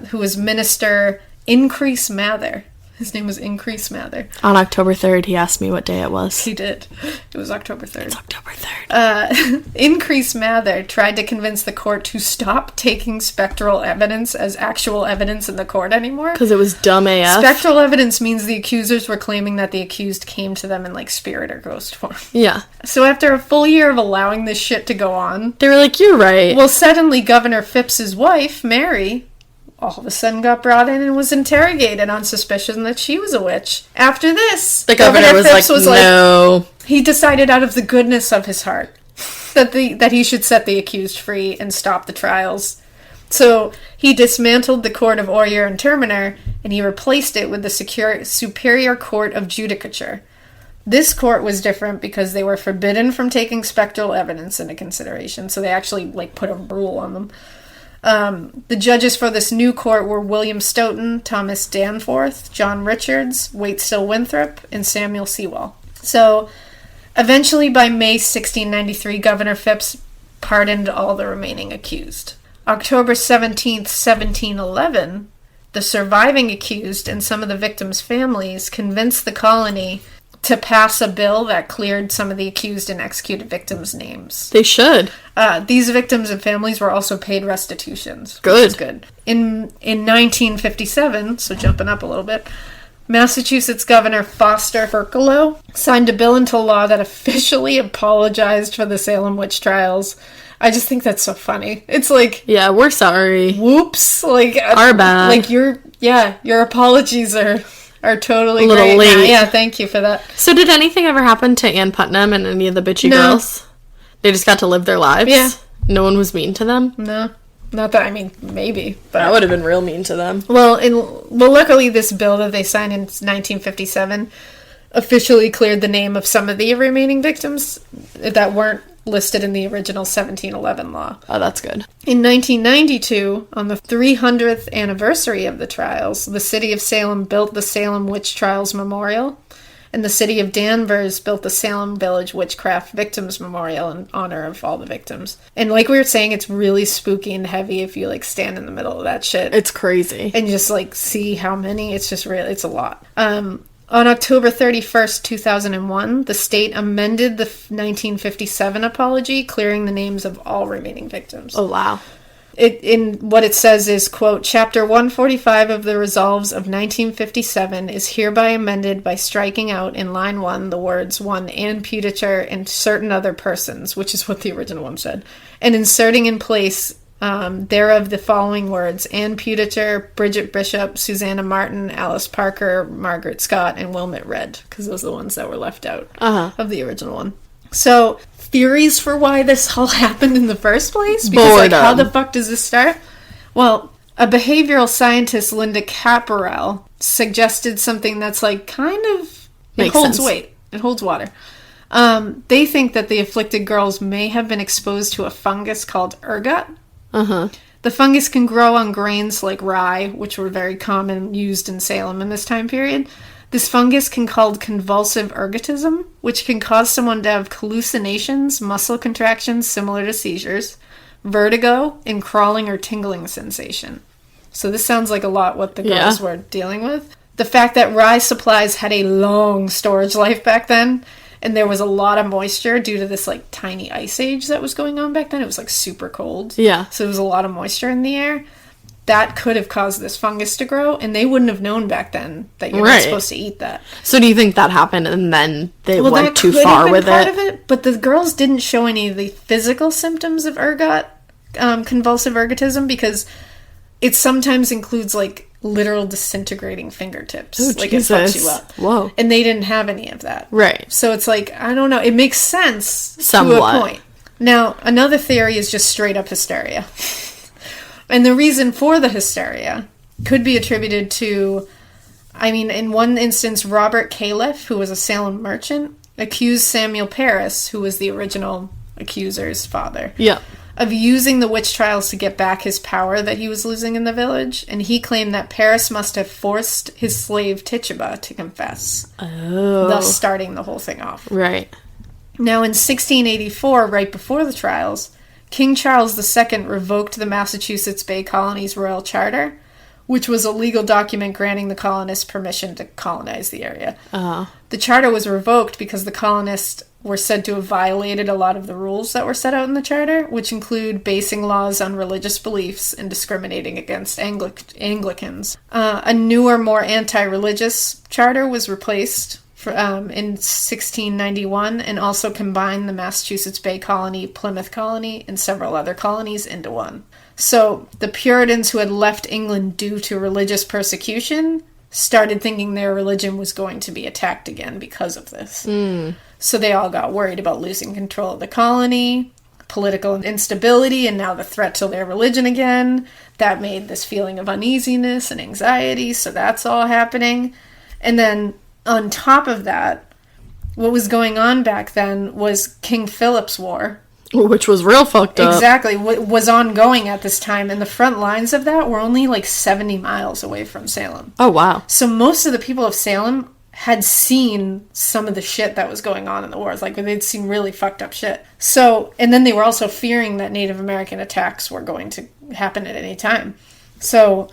who was Minister Increase Mather. His name was Increase Mather. On October 3rd, he asked me what day it was. He did. It was October 3rd. It's October 3rd. Increase Mather tried to convince the court to stop taking spectral evidence as actual evidence in the court anymore. Because it was dumb AF. Spectral evidence means the accusers were claiming that the accused came to them in, like, spirit or ghost form. Yeah. So after a full year of allowing this shit to go on, They were like, you're right. well, suddenly Governor Phipps's wife, Mary, all of a sudden got brought in and was interrogated on suspicion that she was a witch. After this, The governor was Phipps like, no. he decided out of the goodness of his heart that he should set the accused free and stop the trials. So he dismantled the court of Oyer and Terminer, and he replaced it with the Superior Court of Judicature. This court was different because they were forbidden from taking spectral evidence into consideration, so they actually, like, put a rule on them. The judges for this new court were William Stoughton, Thomas Danforth, John Richards, Waitstill Winthrop, and Samuel Sewall. So, eventually, by May 1693, Governor Phipps pardoned all the remaining accused. October 17th, 1711, the surviving accused and some of the victims' families convinced the colony to pass a bill that cleared some of the accused and executed victims' names. They should. These victims and families were also paid restitutions. Good. Which is good. In 1957, so jumping up a little bit, Massachusetts Governor Foster Furcolo signed a bill into law that officially apologized for the Salem Witch Trials. I just think that's so funny. It's like, Yeah, we're sorry. whoops, like Our bad. Like your apologies are totally A little great. late. Yeah, thank you for that. So did anything ever happen to Ann Putnam and any of the bitchy No. girls? They just got to live their lives? Yeah. No one was mean to them? No, not that. I mean, maybe, but That would have been real mean to them. Well, luckily, this bill that they signed in 1957 officially cleared the name of some of the remaining victims that weren't listed in the original 1711 law. Oh, that's good. In 1992, on the 300th anniversary of the trials, the city of Salem built the Salem Witch Trials Memorial, and the city of Danvers built the Salem Village Witchcraft Victims Memorial in honor of all the victims. And like we were saying, it's really spooky and heavy if you, like, stand in the middle of that shit. It's crazy. And just, like, see how many. It's just really, it's a lot. On October 31st, 2001, the state amended the 1957 apology, clearing the names of all remaining victims. Oh, wow. In what it says is, quote, Chapter 145 of the Resolves of 1957 is hereby amended by striking out in line 1 the words 1 and putature and certain other persons, which is what the original one said, and inserting in place thereof the following words: Ann Putature, Bridget Bishop, Susanna Martin, Alice Parker, Margaret Scott, and Wilmot Red, because those are the ones that were left out of the original one. So, theories for why this all happened in the first place? Because, like, how the fuck does this start? Well, a behavioral scientist, Linda Caparel, suggested something that's, like, kind of... Makes holds sense. weight. It holds water. They think that the afflicted girls may have been exposed to a fungus called ergot. The fungus can grow on grains like rye, which were very common used in Salem in this time period. This fungus can cause convulsive ergotism, which can cause someone to have hallucinations, muscle contractions similar to seizures, vertigo, and crawling or tingling sensation. So this sounds like a lot what the girls were dealing with. The fact that rye supplies had a long storage life back then, and there was a lot of moisture due to this, like, tiny ice age that was going on back then. It was, like, super cold. Yeah. So there was a lot of moisture in the air. That could have caused this fungus to grow, and they wouldn't have known back then that you're not supposed to eat that. So do you think that happened and then they went that too could have far been with part it? of it? But the girls didn't show any of the physical symptoms of ergot, convulsive ergotism, because it sometimes includes, like, literal disintegrating fingertips. Oh, like, Jesus. it fucks you up. Whoa. And they didn't have any of that. Right. So it's like, I don't know. It makes sense Somewhat. to a point. Now, another theory is just straight up hysteria. And the reason for the hysteria could be attributed to, I mean, in one instance, Robert Califf, who was a Salem merchant, accused Samuel Parris, who was the original accuser's father, of using the witch trials to get back his power that he was losing in the village. And he claimed that Parris must have forced his slave Tituba to confess, thus starting the whole thing off. Right. Now, in 1684, right before the trials, King Charles II revoked the Massachusetts Bay Colony's royal charter, which was a legal document granting the colonists permission to colonize the area. The charter was revoked because the colonists were said to have violated a lot of the rules that were set out in the charter, which include basing laws on religious beliefs and discriminating against Anglicans. A newer, more anti-religious charter was replaced in 1691, and also combined the Massachusetts Bay Colony, Plymouth Colony, and several other colonies into one. So the Puritans who had left England due to religious persecution started thinking their religion was going to be attacked again because of this. So they all got worried about losing control of the colony, political instability, and now the threat to their religion again. That made this feeling of uneasiness and anxiety, so that's all happening. And then on top of that, what was going on back then was King Philip's War. Which was real fucked up. Exactly. Was ongoing at this time, and the front lines of that were only like 70 miles away from Salem. Oh, wow. So most of the people of Salem had seen some of the shit that was going on in the wars. Like, they'd seen really fucked up shit. So, and then they were also fearing that Native American attacks were going to happen at any time. So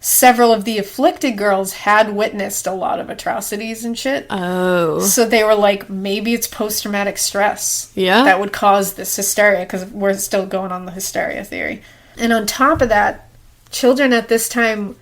several of the afflicted girls had witnessed a lot of atrocities and shit. Oh. So they were like, maybe it's post-traumatic stress. Yeah. That would cause this hysteria, because we're still going on the hysteria theory. And on top of that, children at this time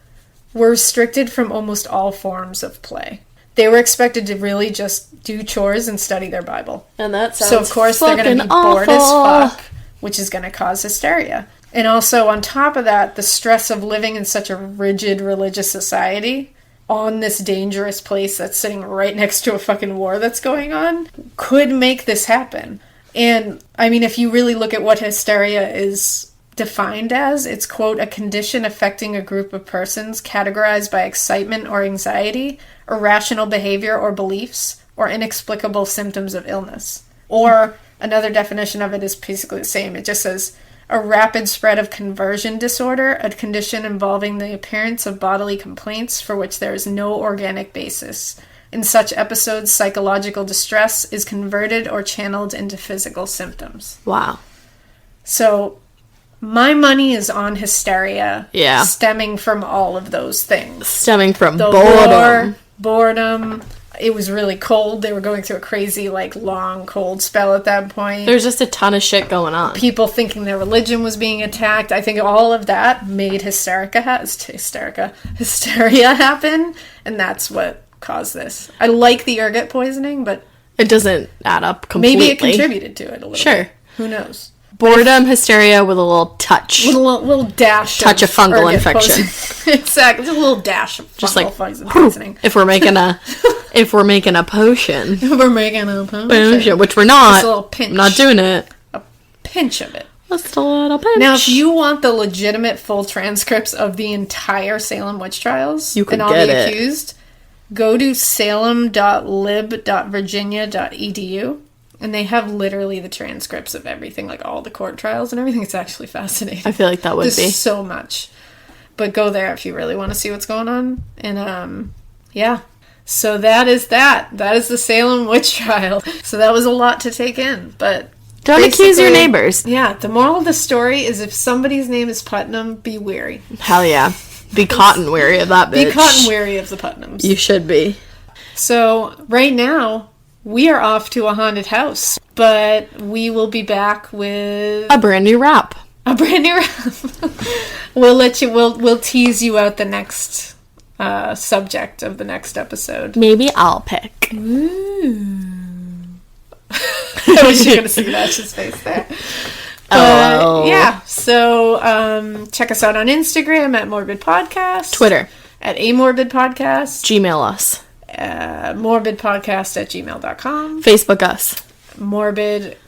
were restricted from almost all forms of play. They were expected to really just do chores and study their Bible. And that sounds So of course they're going to be bored as fuck, which is going to cause hysteria. And also, on top of that, the stress of living in such a rigid religious society on this dangerous place that's sitting right next to a fucking war that's going on could make this happen. And, I mean, if you really look at what hysteria is defined as, it's, quote, a condition affecting a group of persons categorized by excitement or anxiety, irrational behavior or beliefs, or inexplicable symptoms of illness. Or, another definition of it is basically the same. It just says, a rapid spread of conversion disorder, a condition involving the appearance of bodily complaints for which there is no organic basis. In such episodes, psychological distress is converted or channeled into physical symptoms. Wow. So, my money is on hysteria. Yeah. Stemming from all of those things. Stemming from The boredom. war, boredom. It was really cold. They were going through a crazy, like, long, cold spell at that point. There's just a ton of shit going on. People thinking their religion was being attacked. I think all of that made hysteria happen, and that's what caused this. I like the ergot poisoning, but It doesn't add up completely. maybe it contributed to it a little Sure. bit. Who knows? Boredom, hysteria with a little touch. With a little dash Touch of fungal ergot infection. poisoning. Exactly. Just a little dash of fungal Just like, poisoning. if we're making a potion. We're making a potion. Which we're not. Just a little pinch. I'm not doing it. A pinch of it. Just a little pinch. Now, if you want the legitimate full transcripts of the entire Salem Witch Trials You can and all get the it. accused, go to salem.lib.virginia.edu, and they have literally the transcripts of everything, like all the court trials and everything. It's actually fascinating. I feel like that would There's be. so much. But go there if you really want to see what's going on. And, yeah. So that is that. That is the Salem Witch Trial. So that was a lot to take in, but... Don't accuse your basically, neighbors. Yeah, the moral of the story is if somebody's name is Putnam, be wary. Hell yeah. Be cotton weary of that bitch. Be cotton wary of the Putnams. You should be. So, right now, we are off to a haunted house, but we will be back with A brand new rap. a brand new we'll tease you out the next subject of the next episode. Maybe I'll pick. I wish you could have seen Ash's face there. Oh. Yeah, so check us out on Instagram at Morbid Podcast. Twitter. At Amorbid Podcast. Gmail us. Morbidpodcast@gmail.com. Facebook us. Morbid :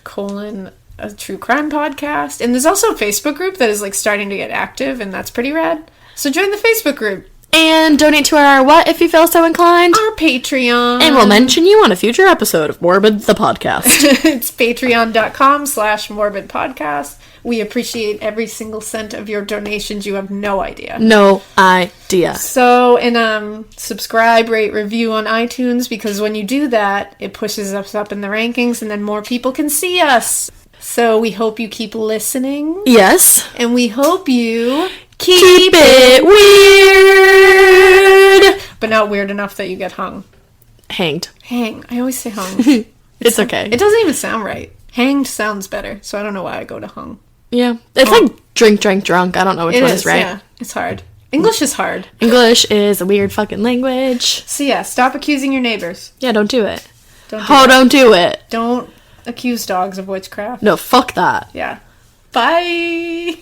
a true crime podcast. And there's also a Facebook group that is like starting to get active, and that's pretty rad. So join the Facebook group. And donate to our what if you feel so inclined? Our Patreon. And we'll mention you on a future episode of Morbid the Podcast. It's patreon.com/morbidpodcast. We appreciate every single cent of your donations. You have no idea. No idea. So, and subscribe, rate, review on iTunes, because when you do that, it pushes us up in the rankings, and then more people can see us. So we hope you keep listening. Yes. And we hope you Keep it weird. but not weird enough that you get hung. Hanged. Hang. I always say hung. It's okay. It doesn't even sound right. Hanged sounds better, so I don't know why I go to hung. Yeah. It's like drink, drunk. I don't know which one is right. Yeah, it's hard. English is hard. English is a weird fucking language. So yeah, stop accusing your neighbors. Yeah, don't do it. Don't do it. Don't accuse dogs of witchcraft. No, fuck that. Yeah. Bye.